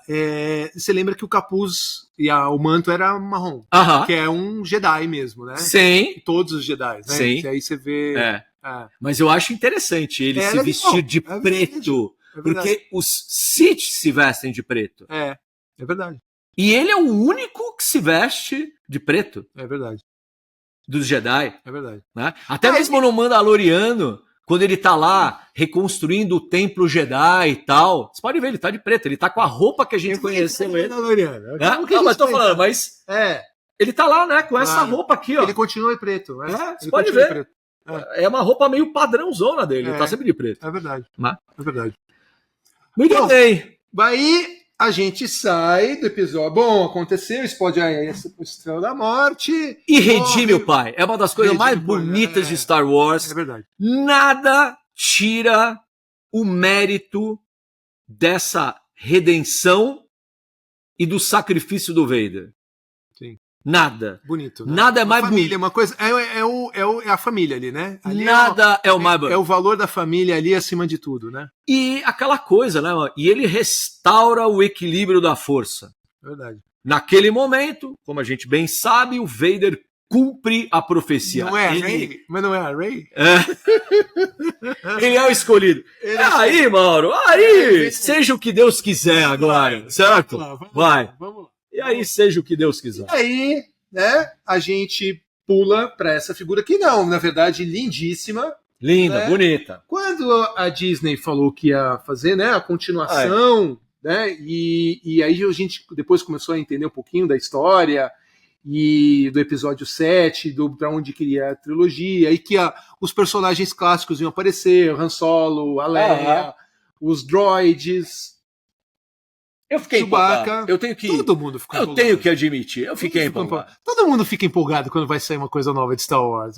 Speaker 1: você lembra que o capuz e o manto era marrom, que é um Jedi mesmo, né?
Speaker 2: Sim.
Speaker 1: Todos os Jedi, né?
Speaker 2: Sim.
Speaker 1: E aí você vê...
Speaker 2: Mas eu acho interessante ele se vestir de preto, porque os Sith se vestem de preto.
Speaker 1: É verdade.
Speaker 2: E ele é o único que se veste de preto.
Speaker 1: É verdade.
Speaker 2: Dos Jedi.
Speaker 1: É verdade.
Speaker 2: Né? Até mesmo no Mandaloriano, quando ele tá lá reconstruindo o templo Jedi e tal, você pode ver, ele tá de preto, ele tá com a roupa que a gente conheceu ele.
Speaker 1: Mandaloriano.
Speaker 2: Não, mas tô falando, mas ele tá lá, né, com essa roupa aqui, ó.
Speaker 1: Ele continua preto.
Speaker 2: Você pode ver. É uma roupa meio padrãozona dele, ele tá sempre de preto.
Speaker 1: É verdade. É verdade.
Speaker 2: Muito bem.
Speaker 1: Aí a gente sai do episódio. Bom, aconteceu, explode a Estrela da Morte.
Speaker 2: E redime o pai. É uma das coisas mais bonitas de Star Wars.
Speaker 1: É verdade.
Speaker 2: Nada tira o mérito dessa redenção e do sacrifício do Vader.
Speaker 1: Sim.
Speaker 2: Nada.
Speaker 1: Bonito. Né?
Speaker 2: Nada é mais
Speaker 1: bonito. Uma coisa, é a família ali, né? Ali
Speaker 2: nada é o mais bonito.
Speaker 1: É o valor da família ali acima de tudo, né?
Speaker 2: E aquela coisa, né? E ele restaura o equilíbrio da força.
Speaker 1: Verdade.
Speaker 2: Naquele momento, como a gente bem sabe, o Vader cumpre a profecia.
Speaker 1: Não é a Rey? Mas não é a Rey?
Speaker 2: Ele é o escolhido. Aí, Mauro, seja o que Deus quiser agora, certo? Vamos lá. E aí, seja o que Deus quiser.
Speaker 1: E aí, né, a gente pula para essa figura que não, na verdade, lindíssima.
Speaker 2: Linda, né? Bonita.
Speaker 1: Quando a Disney falou que ia fazer, né, a continuação, né, e aí a gente depois começou a entender um pouquinho da história e do episódio 7, para onde queria a trilogia, e que os personagens clássicos iam aparecer, o Han Solo, a Leia, os droids...
Speaker 2: Eu fiquei empolgado.
Speaker 1: Todo mundo ficou empolgado.
Speaker 2: Eu tenho que admitir, eu fiquei empolgado.
Speaker 1: Todo mundo fica empolgado quando vai sair uma coisa nova de Star Wars.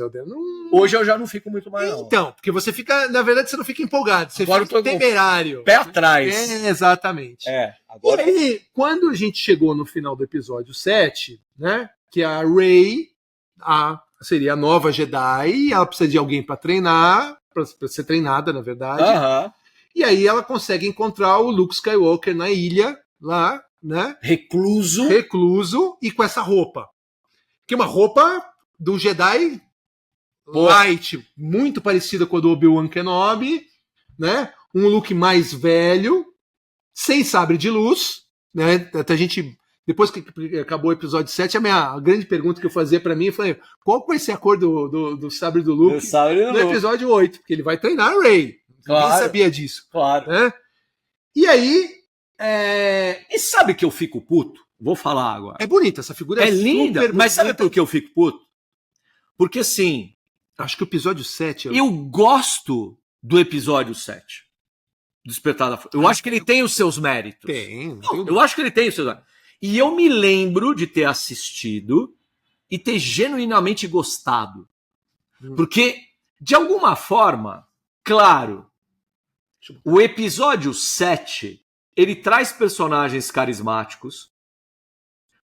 Speaker 2: Hoje eu já não fico muito mais, não.
Speaker 1: Então, porque você fica, na verdade, você não fica empolgado, você fica temerário.
Speaker 2: Pé atrás.
Speaker 1: Exatamente.
Speaker 2: Agora...
Speaker 1: E aí, quando a gente chegou no final do episódio 7, né, que a Rey seria a nova Jedi, ela precisa de alguém para treinar, para ser treinada, na verdade. E aí ela consegue encontrar o Luke Skywalker na ilha, lá, né?
Speaker 2: Recluso
Speaker 1: e com essa roupa. Que é uma roupa do Jedi light, muito parecida com a do Obi-Wan Kenobi, né? Um look mais velho, sem sabre de luz, né? Até a gente, depois que acabou o episódio 7, a grande pergunta que eu fazia pra mim foi: qual vai ser a cor do sabre do Luke no episódio 8? Porque ele vai treinar a Rey. Claro. Ninguém sabia disso.
Speaker 2: Claro.
Speaker 1: Né? E aí...
Speaker 2: E sabe que eu fico puto? Vou falar agora.
Speaker 1: É bonita, essa figura
Speaker 2: é linda, mas bonita. Sabe por que eu fico puto? Porque, assim...
Speaker 1: Acho que o episódio 7...
Speaker 2: Eu gosto do episódio 7. Despertar da Força. Eu acho que ele tem os seus méritos. Eu acho que ele tem os seus méritos. E eu me lembro de ter assistido e ter genuinamente gostado. Porque, de alguma forma, claro, o episódio 7... ele traz personagens carismáticos.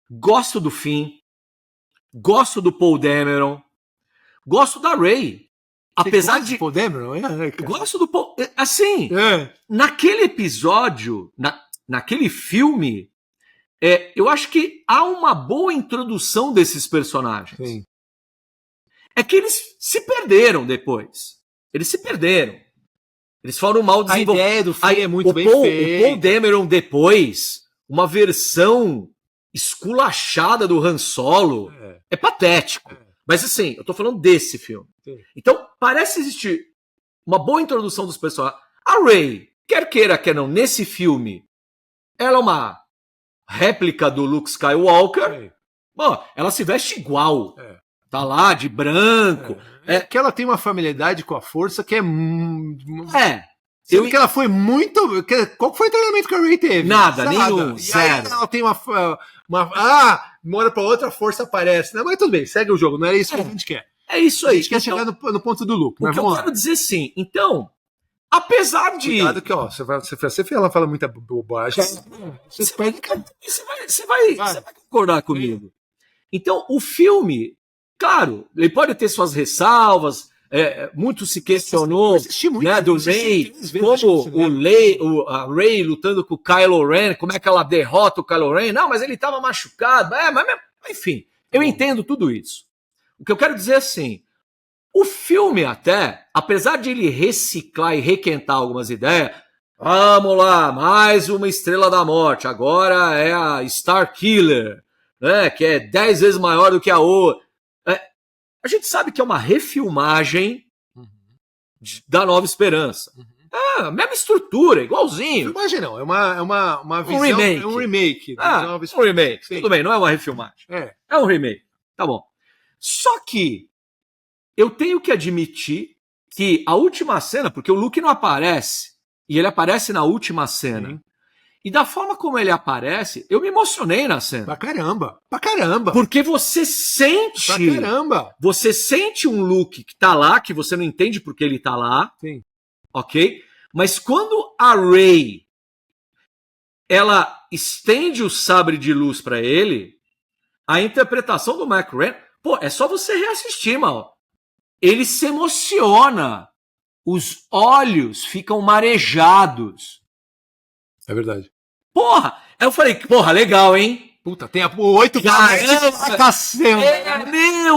Speaker 2: Gosto do Finn. Gosto do Paul Dameron. Gosto da Rey. Apesar de...
Speaker 1: Paul Dameron?
Speaker 2: Gosto do Paul... Assim, naquele episódio, naquele filme, eu acho que há uma boa introdução desses personagens.
Speaker 1: Sim.
Speaker 2: É que eles se perderam depois. Eles se perderam. Eles foram mal desenvolvidos.
Speaker 1: A ideia do filme é muito bem feita.
Speaker 2: O Paul Dameron depois, uma versão esculachada do Han Solo, é patético. Mas assim, eu tô falando desse filme. Sim. Então, parece existir uma boa introdução dos personagens. A Rey, quer queira, quer não, nesse filme, ela é uma réplica do Luke Skywalker. Bom, ela se veste igual. Tá lá, de branco.
Speaker 1: Que ela tem uma familiaridade com a força que é... que ela foi muito... Qual foi o treinamento que a Rey teve?
Speaker 2: Nada, nenhum, zero.
Speaker 1: Ela tem uma hora pra outra, a força aparece. Não, mas tudo bem, segue o jogo, não é isso que a gente quer.
Speaker 2: É isso aí.
Speaker 1: A gente quer chegar no ponto do Luke.
Speaker 2: O que eu quero dizer sim. Então, apesar de...
Speaker 1: Cuidado que, ela fala muita bobagem.
Speaker 2: Você vai concordar comigo. Então, o filme, claro, ele pode ter suas ressalvas. Muito se questionou, né, do Rey, como a Rey lutando com o Kylo Ren, como é que ela derrota o Kylo Ren. Não, mas ele estava machucado. Mas, enfim, eu entendo tudo isso. O que eu quero dizer é assim, o filme até, apesar de ele reciclar e requentar algumas ideias, vamos lá, mais uma Estrela da Morte, agora é a Star Killer, né, que é 10 vezes maior do que a outra. A gente sabe que é uma refilmagem da Nova Esperança. Mesma estrutura, igualzinho.
Speaker 1: Filmagem não, é uma visão.
Speaker 2: Remake.
Speaker 1: É um remake.
Speaker 2: Um remake. Sim. Tudo bem, não é uma refilmagem. É um remake. Tá bom. Só que eu tenho que admitir que a última cena, porque o Luke não aparece, e ele aparece na última cena. Sim. E da forma como ele aparece, eu me emocionei na cena.
Speaker 1: Pra caramba.
Speaker 2: Porque você sente...
Speaker 1: Pra caramba.
Speaker 2: Você sente um Luke que tá lá, que você não entende porque ele tá lá.
Speaker 1: Sim.
Speaker 2: Ok? Mas quando a Rey, ela estende o sabre de luz pra ele, a interpretação do Mark Rand, é só você reassistir, mano. Ele se emociona. Os olhos ficam marejados.
Speaker 1: É verdade.
Speaker 2: Aí eu falei, legal, hein?
Speaker 1: Puta, tem 8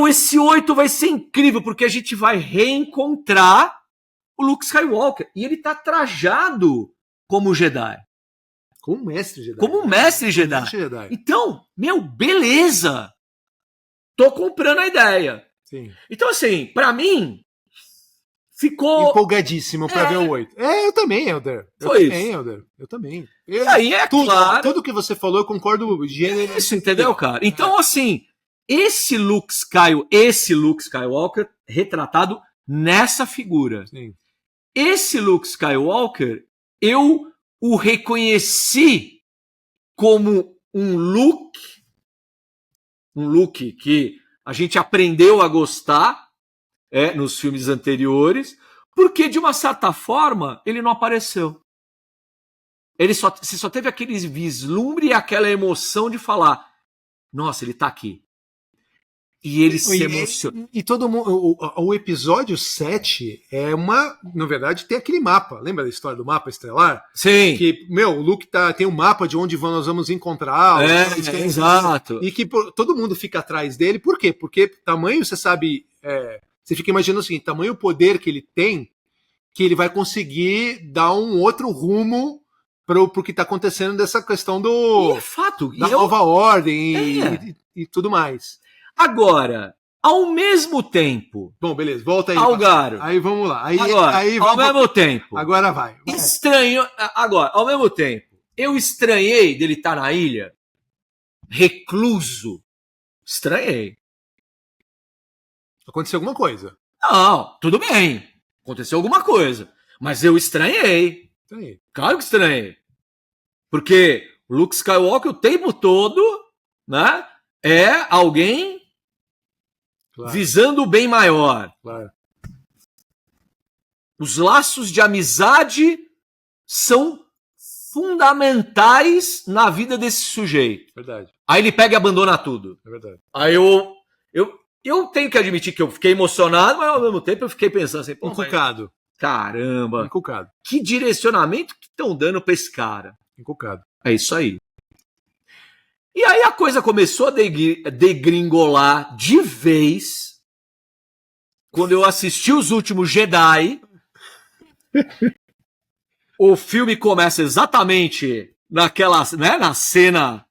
Speaker 2: esse 8 vai ser incrível, porque a gente vai reencontrar o Luke Skywalker. E ele tá trajado como Jedi.
Speaker 1: Como um mestre
Speaker 2: Jedi. Então, beleza. Tô comprando a ideia.
Speaker 1: Sim.
Speaker 2: Então, assim, pra mim, ficou...
Speaker 1: empolgadíssimo pra ver o 8. Eu também, Helder. Eu também.
Speaker 2: E aí claro...
Speaker 1: Tudo que você falou, eu concordo gênero.
Speaker 2: Isso, entendeu, cara? Então, assim, esse Luke Skywalker retratado nessa figura.
Speaker 1: Sim.
Speaker 2: Esse Luke Skywalker, eu o reconheci como um Luke que a gente aprendeu a gostar nos filmes anteriores, porque, de uma certa forma, ele não apareceu. Você só teve aquele vislumbre e aquela emoção de falar, nossa, ele tá aqui. E ele se emociona.
Speaker 1: E todo mundo. O episódio 7 na verdade, tem aquele mapa. Lembra da história do mapa estelar?
Speaker 2: Sim.
Speaker 1: Que, o Luke tem um mapa de onde nós vamos encontrar.
Speaker 2: Exato.
Speaker 1: E que todo mundo fica atrás dele. Por quê? Porque tamanho, você sabe. Você fica imaginando assim, tamanho poder que ele tem, que ele vai conseguir dar um outro rumo pro que tá acontecendo dessa questão
Speaker 2: E é fato.
Speaker 1: Da nova ordem e tudo mais.
Speaker 2: Agora, ao mesmo tempo...
Speaker 1: Bom, beleza, volta aí.
Speaker 2: Algaro.
Speaker 1: Aí vamos lá.
Speaker 2: Ao mesmo tempo...
Speaker 1: Agora vai.
Speaker 2: Estranho... Agora, ao mesmo tempo, eu estranhei dele estar na ilha, recluso. Estranhei.
Speaker 1: Aconteceu alguma coisa.
Speaker 2: Não, tudo bem. Aconteceu alguma coisa. Mas eu estranhei. Claro que estranhei. Porque o Luke Skywalker o tempo todo, né, é alguém visando o bem maior.
Speaker 1: Claro.
Speaker 2: Os laços de amizade são fundamentais na vida desse sujeito.
Speaker 1: Verdade.
Speaker 2: Aí ele pega e abandona tudo.
Speaker 1: É verdade.
Speaker 2: Aí eu tenho que admitir que eu fiquei emocionado, mas ao mesmo tempo eu fiquei pensando assim,
Speaker 1: encucado.
Speaker 2: Caramba.
Speaker 1: Encucado.
Speaker 2: Que direcionamento que estão dando pra esse cara?
Speaker 1: Encucado.
Speaker 2: É isso aí. E aí a coisa começou a degringolar de vez quando eu assisti Os Últimos Jedi. O filme começa exatamente naquela, né, na cena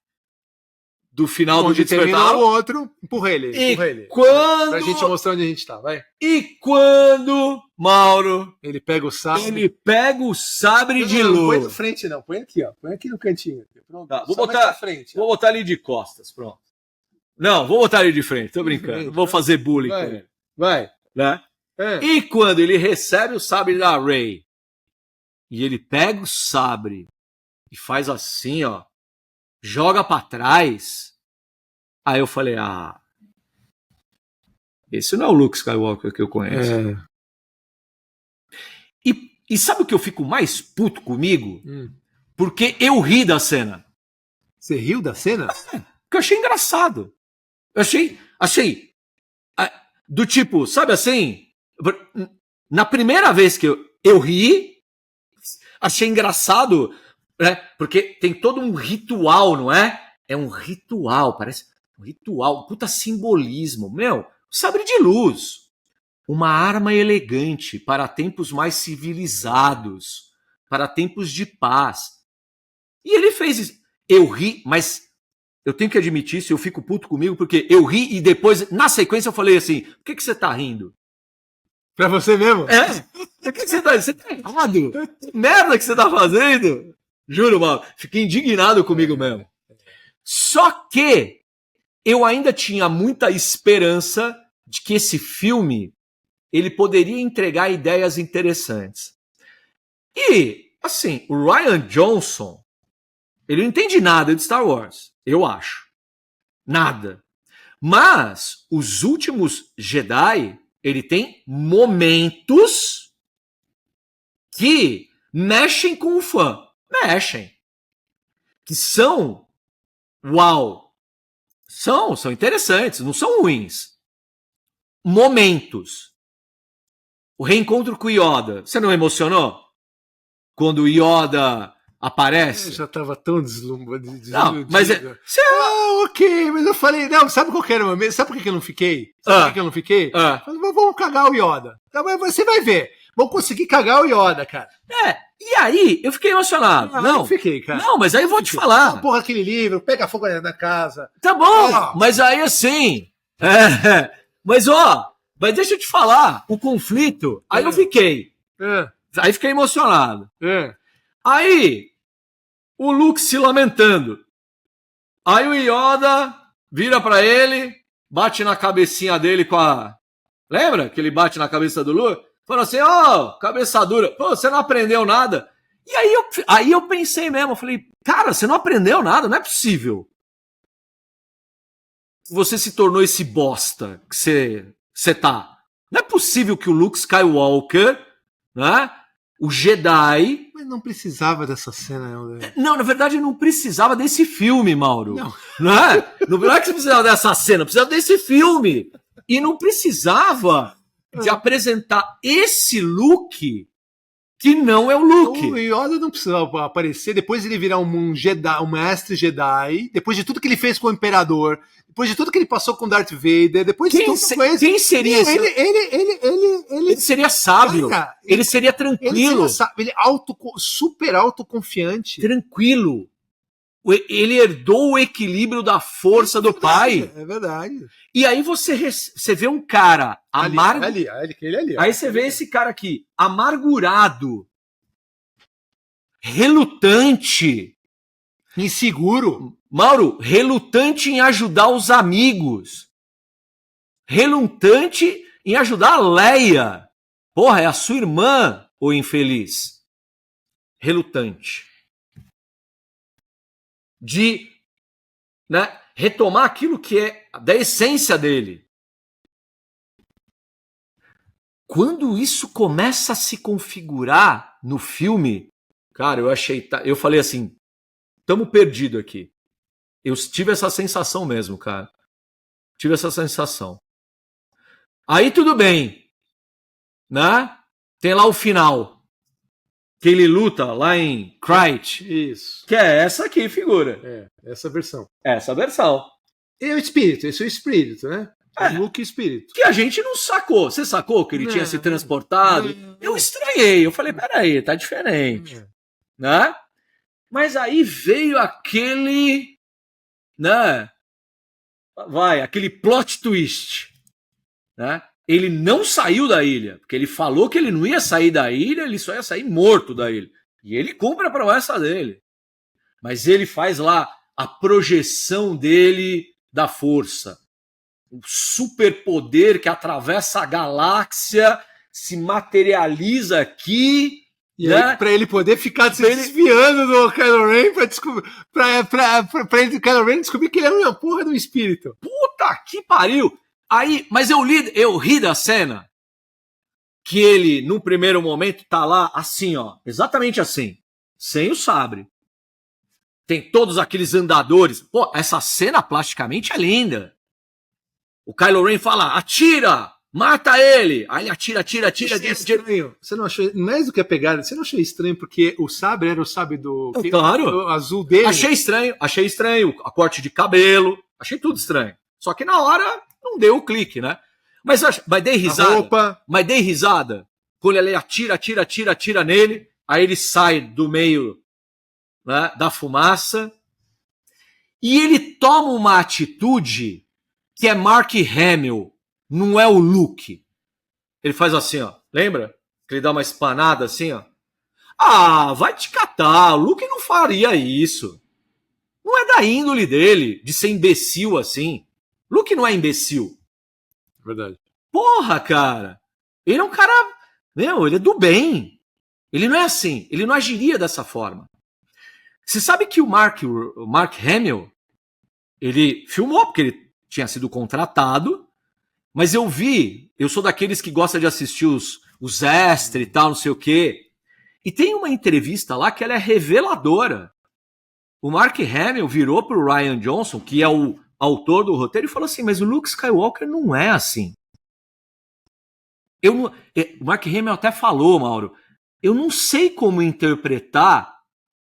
Speaker 2: do final do Despertar.
Speaker 1: O outro, empurra ele.
Speaker 2: Quando...
Speaker 1: Pra gente mostrar onde a gente tá, vai.
Speaker 2: E quando, Mauro...
Speaker 1: Ele pega o sabre...
Speaker 2: Ele pega o sabre de luz.
Speaker 1: Não põe na frente, não. Põe aqui, ó. Põe aqui no cantinho. Pronto,
Speaker 2: tá, vou botar frente. Vou botar ali de costas, pronto. Não, vou botar ali de frente, tô brincando. Vou fazer bullying com ele.
Speaker 1: Vai.
Speaker 2: Né? E quando ele recebe o sabre da Rey, e ele pega o sabre e faz assim, ó, joga pra trás, aí eu falei, esse não é o Luke Skywalker que eu conheço. E sabe o que eu fico mais puto comigo? Porque eu ri da cena.
Speaker 1: Você riu da cena?
Speaker 2: Porque eu achei engraçado. Eu achei do tipo, sabe assim? Na primeira vez que eu ri, achei engraçado, né? Porque tem todo um ritual, não é? É um ritual, parece um ritual, um puta simbolismo. Meu, sabre de luz. Uma arma elegante para tempos mais civilizados, para tempos de paz. E ele fez isso. Eu ri, mas eu tenho que admitir isso, eu fico puto comigo, porque eu ri e depois, na sequência, eu falei assim, por que você tá rindo?
Speaker 1: Pra você mesmo?
Speaker 2: Por que você tá rindo? Você tá errado. Que merda que você tá fazendo? Juro, mano, fiquei indignado comigo mesmo. Só que eu ainda tinha muita esperança de que esse filme ele poderia entregar ideias interessantes. E, assim, o Rian Johnson, ele não entende nada de Star Wars, eu acho. Nada. Mas os últimos Jedi, ele tem momentos que mexem com o fã. Mexem. Que são, uau, são interessantes, não são ruins. Momentos. O reencontro com o Yoda, você não emocionou? Quando o Yoda aparece?
Speaker 1: Eu já tava tão deslumbrado.
Speaker 2: Não, mas
Speaker 1: ok, mas eu falei, não, sabe qual que era o momento? Sabe por que eu não fiquei? Sabe por que eu não fiquei? Falei, vamos cagar o Yoda. Você vai ver. Vamos conseguir cagar o Yoda, cara.
Speaker 2: E aí eu fiquei emocionado. Não
Speaker 1: fiquei, cara.
Speaker 2: Não, mas aí eu vou te falar.
Speaker 1: Porra, aquele livro, pega fogo na casa.
Speaker 2: Tá bom, mas aí assim. Mas mas deixa eu te falar, o conflito. Aí eu fiquei. Aí fiquei emocionado. Aí, o Luke se lamentando. Aí o Yoda vira pra ele, bate na cabecinha dele com a... Lembra que ele bate na cabeça do Luke? Falou assim, cabeça dura. Pô, você não aprendeu nada. E aí eu pensei mesmo, eu falei, cara, você não aprendeu nada, não é possível. Você se tornou esse bosta que você tá. Não é possível que o Luke Skywalker, né? O Jedi...
Speaker 1: Mas não precisava dessa cena, não.
Speaker 2: Não, na verdade não precisava desse filme, Mauro. Não é que você precisava dessa cena, precisava desse filme. E não precisava de apresentar esse Luke que não é o Luke.
Speaker 1: O Yoda não precisava aparecer, depois ele virar um Jedi, um mestre Jedi, depois de tudo que ele fez com o Imperador, depois de tudo que ele passou com Darth Vader, depois de tudo que fez...
Speaker 2: Quem seria esse?
Speaker 1: Ele
Speaker 2: seria sábio, cara, ele seria tranquilo.
Speaker 1: Ele super autoconfiante.
Speaker 2: Tranquilo. Ele herdou o equilíbrio da força do pai.
Speaker 1: É verdade.
Speaker 2: E aí você vê um cara amargo.
Speaker 1: Ali.
Speaker 2: Aí você vê esse cara aqui, amargurado, relutante,
Speaker 1: inseguro.
Speaker 2: Mauro, relutante em ajudar os amigos. Relutante em ajudar a Leia. Porra, é a sua irmã, ô infeliz. Relutante. De, né, retomar aquilo que é da essência dele. Quando isso começa a se configurar no filme, cara, eu falei assim, estamos perdidos aqui. Eu tive essa sensação mesmo, cara. Tive essa sensação. Aí tudo bem, né? Tem lá o final. Que ele luta lá em Crait.
Speaker 1: Isso.
Speaker 2: Que é essa aqui, figura.
Speaker 1: Essa versão.
Speaker 2: Essa versão.
Speaker 1: E o espírito, esse é o espírito, né? Luke espírito.
Speaker 2: Que a gente não sacou. Você sacou que ele tinha se transportado? Eu estranhei. Eu falei, peraí, tá diferente. Né? Mas aí veio aquele... Né? Aquele plot twist. Né? Ele não saiu da ilha. Porque ele falou que ele não ia sair da ilha, ele só ia sair morto da ilha. E ele cumpre a promessa dele. Mas ele faz lá a projeção dele da força. O superpoder que atravessa a galáxia se materializa aqui.
Speaker 1: E né? Para ele poder ficar desviando do Kylo Ren para ele Kylo Ren descobrir que ele é uma porra do espírito.
Speaker 2: Puta que pariu! Aí, mas eu ri da cena que ele, num primeiro momento, tá lá assim, ó, exatamente assim, sem o sabre. Tem todos aqueles andadores. Pô, essa cena plasticamente é linda. O Kylo Ren fala, atira, mata ele. Aí ele atira.
Speaker 1: Estranho. Você não achou, mais do que a pegada, você não achou estranho porque o sabre era o sabre
Speaker 2: claro.
Speaker 1: O azul dele?
Speaker 2: Achei estranho. A corte de cabelo, achei tudo estranho. Só que na hora não deu o clique, né? Mas dei risada. Mas dei risada. Quando ele atira nele, aí ele sai do meio, né, da fumaça e ele toma uma atitude que é Mark Hamill, não é o Luke. Ele faz assim, ó. Lembra? Que ele dá uma espanada assim, ó. Ah, vai te catar. O Luke não faria isso. Não é da índole dele, de ser imbecil assim. Luke não é imbecil.
Speaker 1: Verdade.
Speaker 2: Porra, cara. Ele é um cara... ele é do bem. Ele não é assim. Ele não agiria dessa forma. Você sabe que o Mark Hamill, ele filmou, porque ele tinha sido contratado, mas eu sou daqueles que gosta de assistir os extras e tal, não sei o quê, e tem uma entrevista lá que ela é reveladora. O Mark Hamill virou pro Rian Johnson, que é o autor do roteiro, e falou assim, mas o Luke Skywalker não é assim. O Mark Hamill até falou, Mauro, eu não sei como interpretar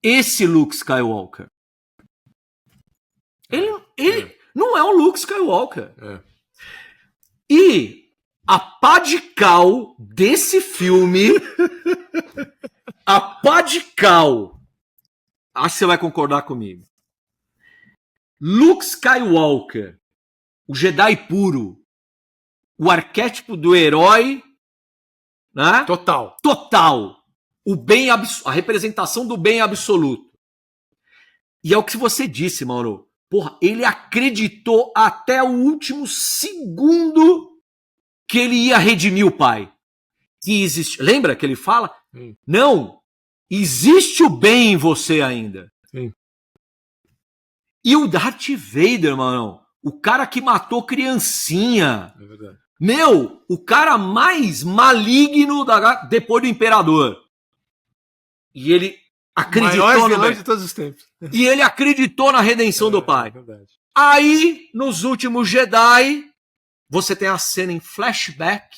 Speaker 2: esse Luke Skywalker. Ele não é o Luke Skywalker. E a pá de cal desse filme, acho que você vai concordar comigo. Luke Skywalker, o Jedi puro, o arquétipo do herói, né?
Speaker 1: Total.
Speaker 2: O bem a representação do bem absoluto. E é o que você disse, Mauro. Porra, ele acreditou até o último segundo que ele ia redimir o pai. Que existe. Lembra que ele fala? Sim. Não, existe o bem em você ainda.
Speaker 1: Sim.
Speaker 2: E o Darth Vader, mano, o cara que matou criancinha.
Speaker 1: É verdade.
Speaker 2: O cara mais maligno depois do Imperador. E ele acreditou
Speaker 1: maior vilão de todos os tempos.
Speaker 2: E ele acreditou na redenção do pai.
Speaker 1: É verdade.
Speaker 2: Aí, nos últimos Jedi, você tem a cena em flashback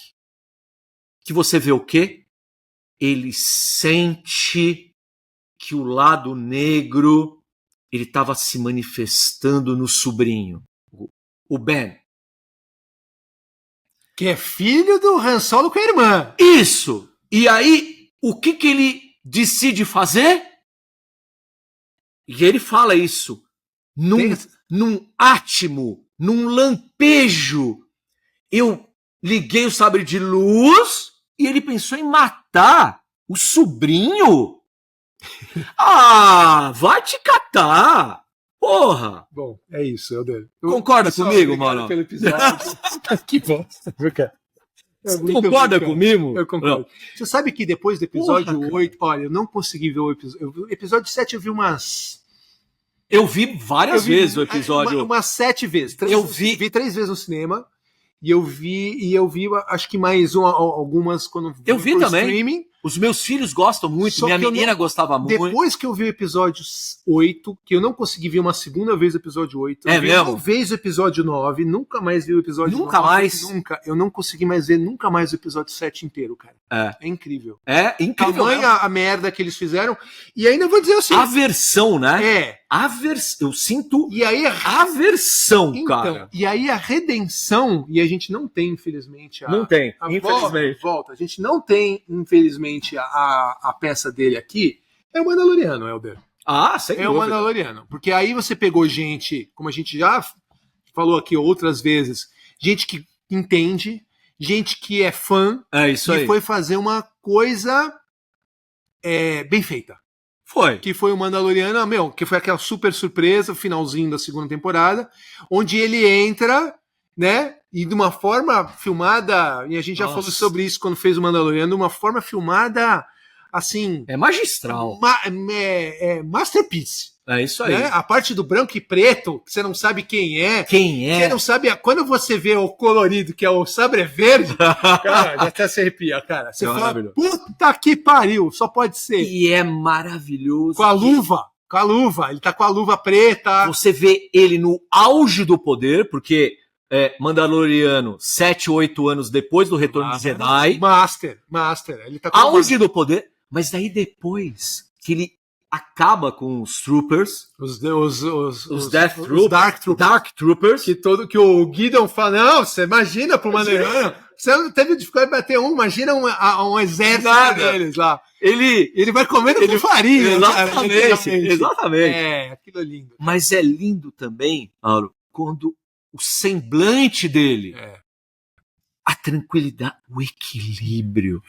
Speaker 2: que você vê o quê? Ele sente que o lado negro ele estava se manifestando no sobrinho, o Ben.
Speaker 1: Que é filho do Han Solo com a irmã.
Speaker 2: Isso! E aí, o que ele decide fazer? E ele fala isso num átimo, num lampejo. Eu liguei o sabre de luz e ele pensou em matar o sobrinho. Ah, vai te catar! Porra!
Speaker 1: Bom, é isso.
Speaker 2: Concorda comigo, mano?
Speaker 1: Pelo episódio. Que bosta.
Speaker 2: Você concorda comigo?
Speaker 1: Eu concordo. Você sabe que depois do episódio 8, olha, eu não consegui ver o episódio. O episódio 7 eu vi umas...
Speaker 2: Eu vi várias vezes o episódio.
Speaker 1: Umas 7 vezes. Vi 3 vezes no cinema. E eu vi, acho que mais algumas quando
Speaker 2: eu vi também.
Speaker 1: Streaming.
Speaker 2: Os meus filhos gostam muito, minha menina gostava muito.
Speaker 1: Depois que eu vi o episódio 8, que eu não consegui ver uma segunda vez o episódio 8,
Speaker 2: eu vi
Speaker 1: uma vez o episódio 9, nunca mais vi o episódio 9.
Speaker 2: Nunca mais?
Speaker 1: Nunca. Eu não consegui mais ver nunca mais o episódio 7 inteiro, cara.
Speaker 2: É
Speaker 1: incrível.
Speaker 2: É incrível.
Speaker 1: Tamanha a merda que eles fizeram. E ainda vou dizer assim...
Speaker 2: A versão, né? eu sinto aversão, cara.
Speaker 1: E aí a redenção, e a gente não tem, infelizmente...
Speaker 2: Infelizmente.
Speaker 1: Volta. A gente não tem, infelizmente, a peça dele aqui. É o Mandaloriano, Helder.
Speaker 2: Sem dúvida.
Speaker 1: É o Mandaloriano. Porque aí você pegou gente, como a gente já falou aqui outras vezes, gente que entende, gente que é fã,
Speaker 2: e
Speaker 1: foi fazer uma coisa bem feita. Que foi o Mandaloriano, que foi aquela super surpresa, finalzinho da segunda temporada, onde ele entra, né, e de uma forma filmada, e a gente já falou sobre isso quando fez o Mandaloriano, de uma forma filmada, assim...
Speaker 2: É magistral.
Speaker 1: Masterpiece.
Speaker 2: É isso aí.
Speaker 1: Né? A parte do branco e preto, que você não sabe quem é. Você não sabe... Quando você vê o colorido, que é o sabre verde, cara, até se arrepia, cara. Você fala, puta que pariu, só pode ser.
Speaker 2: E é maravilhoso.
Speaker 1: Com a luva. Ele tá com a luva preta.
Speaker 2: Você vê ele no auge do poder, porque Mandaloriano, 7, 8 anos depois do Retorno de Jedi.
Speaker 1: Master. Ele tá com
Speaker 2: auge do poder, mas daí depois que ele acaba com os Troopers,
Speaker 1: os
Speaker 2: Dark Troopers,
Speaker 1: que o Guidon fala, não, você imagina pro Mandaloriano, você não teve dificuldade de bater imagina um exército deles lá. Ele vai comendo com farinha.
Speaker 2: Exatamente.
Speaker 1: Aquilo é lindo.
Speaker 2: Mas é lindo também, Mauro, quando o semblante dele, a tranquilidade, o equilíbrio,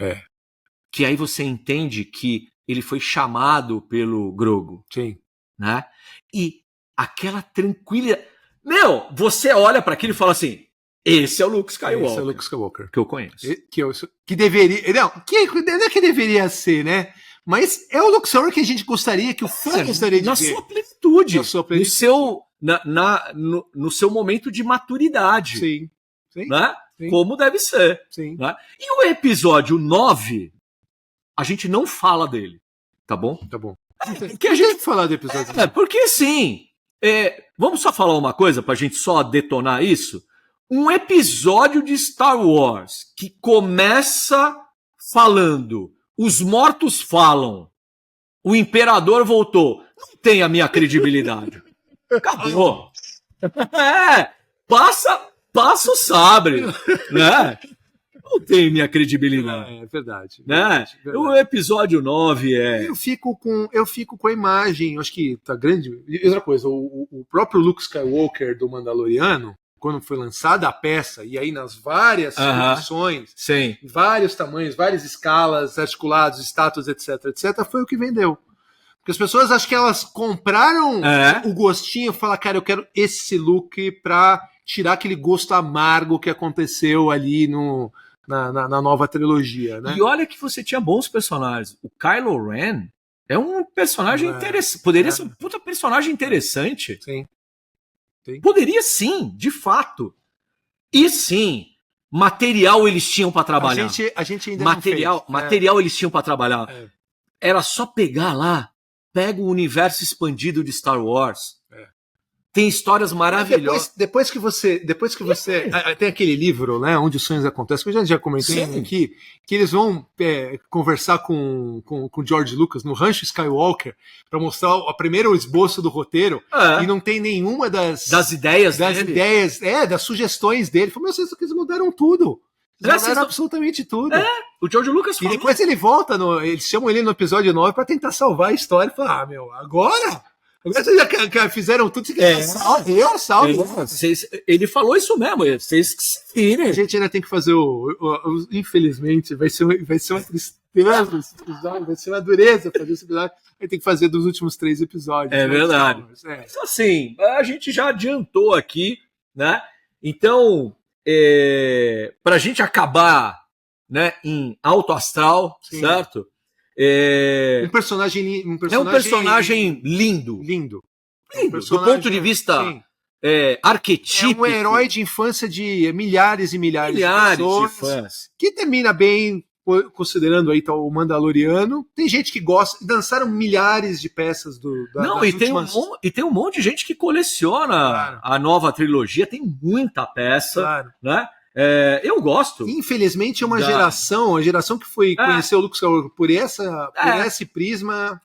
Speaker 2: que aí você entende que ele foi chamado pelo Grogu.
Speaker 1: Sim.
Speaker 2: Né? E aquela tranquilidade... você olha para aquilo e fala assim, esse é o Luke Skywalker.
Speaker 1: Esse é o Luke Skywalker.
Speaker 2: Que eu conheço.
Speaker 1: Que deveria... Não é que deveria ser, né? Mas é o Luke Skywalker que a gente gostaria, que o fã gostaria de ver.
Speaker 2: Na sua plenitude. No seu momento de maturidade.
Speaker 1: Sim.
Speaker 2: Né? Sim. Como deve ser.
Speaker 1: Sim.
Speaker 2: Né? E o episódio 9... a gente não fala dele, tá bom?
Speaker 1: Tá bom.
Speaker 2: Porque a gente tem que
Speaker 1: falar do episódio.
Speaker 2: Porque sim. Vamos só falar uma coisa pra gente só detonar isso? Um episódio de Star Wars que começa falando, os mortos falam, o imperador voltou, não tem a minha credibilidade. Acabou. Passa o sabre, né? Não tem minha credibilidade.
Speaker 1: É verdade.
Speaker 2: Né? O episódio 9
Speaker 1: Eu fico com a imagem, acho que tá grande. E outra coisa, o próprio Luke Skywalker do Mandaloriano, quando foi lançada a peça, e aí nas várias edições, vários tamanhos, várias escalas, articulados, estátuas, etc, foi o que vendeu. Porque as pessoas, acho que elas compraram o gostinho e falaram, cara, eu quero esse look pra tirar aquele gosto amargo que aconteceu ali na nova trilogia, né?
Speaker 2: E olha que você tinha bons personagens. O Kylo Ren é um personagem interessante. Poderia ser um puta personagem interessante.
Speaker 1: Sim.
Speaker 2: Poderia sim, de fato. E sim, material eles tinham para trabalhar.
Speaker 1: A gente ainda
Speaker 2: material eles tinham para trabalhar. Era só pegar lá, pega o universo expandido de Star Wars. Tem histórias maravilhosas.
Speaker 1: Depois que você tem aquele livro, né, Onde os Sonhos Acontecem, que eu já comentei aqui, que eles vão conversar com George Lucas no Rancho Skywalker para mostrar o primeiro esboço do roteiro e não tem nenhuma das
Speaker 2: ideias
Speaker 1: das sugestões dele. Falei, vocês mudaram tudo. Mudaram absolutamente tudo.
Speaker 2: O George Lucas
Speaker 1: falou. E depois ele volta, eles chamam ele no episódio 9 para tentar salvar a história e falar, agora vocês já fizeram tudo isso que salve.
Speaker 2: Ele falou isso mesmo, vocês que se virem.
Speaker 1: A gente ainda tem que fazer infelizmente, vai ser uma tristeza esse episódio, vai ser uma dureza fazer esse episódio. A gente tem que fazer dos últimos 3 episódios.
Speaker 2: É verdade. Mas assim, a gente já adiantou aqui, né? Então, pra gente acabar, né, em alto astral, certo?
Speaker 1: Um personagem
Speaker 2: lindo.
Speaker 1: Do
Speaker 2: ponto de vista arquetípico.
Speaker 1: É um herói de infância de milhares e milhares de pessoas.
Speaker 2: De fãs.
Speaker 1: Que termina bem, considerando aí o Mandaloriano. Tem gente que gosta. Dançaram milhares de peças
Speaker 2: tem um monte de gente que coleciona a nova trilogia. Tem muita peça, né? Eu gosto.
Speaker 1: Infelizmente é uma geração que foi conhecer o Luke Skywalker por esse prisma,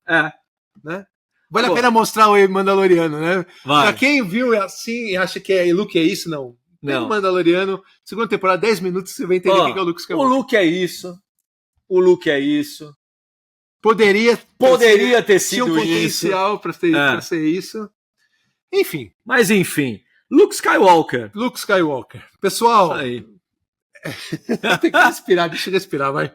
Speaker 1: né? Vale a pena mostrar o Mandaloriano, né? Pra quem viu assim e acha que Luke é isso, não. Não. O Mandaloriano, segunda temporada, 10 minutos, você vai entender o que é o Luke Skywalker.
Speaker 2: O Luke é isso. O Luke é isso.
Speaker 1: Poderia ter sido
Speaker 2: um
Speaker 1: potencial para ser isso. Enfim.
Speaker 2: Mas enfim. Luke Skywalker.
Speaker 1: Pessoal.
Speaker 2: Isso aí.
Speaker 1: Tem que respirar, deixa eu respirar, vai.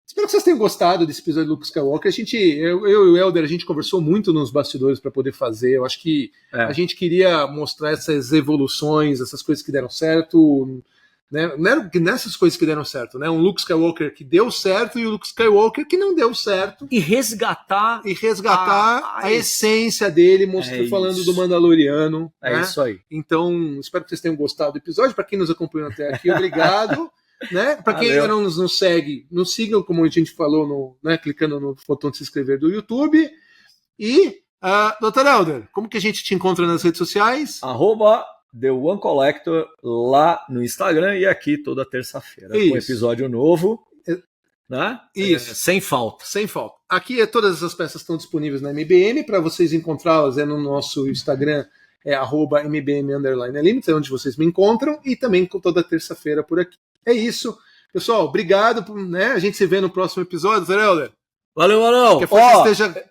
Speaker 1: Espero que vocês tenham gostado desse episódio do Luke Skywalker. Eu e o Helder, a gente conversou muito nos bastidores para poder fazer. Eu acho que a gente queria mostrar essas evoluções, essas coisas que deram certo, né? Não eram nessas coisas que deram certo, né? Um Luke Skywalker que deu certo e o Luke Skywalker que não deu certo.
Speaker 2: E resgatar
Speaker 1: a essência dele, falando do Mandaloriano.
Speaker 2: É isso aí.
Speaker 1: Então, espero que vocês tenham gostado do episódio. Para quem nos acompanhou até aqui, obrigado. Né? Para quem ainda não nos segue, nos sigam, como a gente falou, clicando no botão de se inscrever do YouTube. E, Dr. Helder, como que a gente te encontra nas redes sociais?
Speaker 2: @TheOneCollector lá no Instagram e aqui toda terça-feira. Com episódio novo. Né?
Speaker 1: Isso.
Speaker 2: Sem falta.
Speaker 1: Aqui todas essas peças estão disponíveis na MBM. Para vocês encontrá-las no nosso Instagram, @MBM_Limited, onde vocês me encontram. E também toda terça-feira por aqui. É isso. Pessoal, obrigado. A gente se vê no próximo episódio, Zé Helder.
Speaker 2: Valeu, Marão.
Speaker 1: Que a força esteja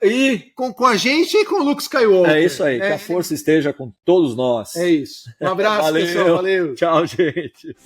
Speaker 1: com a gente e com o Luke Skywalker.
Speaker 2: É isso aí, que a força esteja com todos nós.
Speaker 1: É isso. Um abraço, pessoal. Valeu.
Speaker 2: Tchau, gente.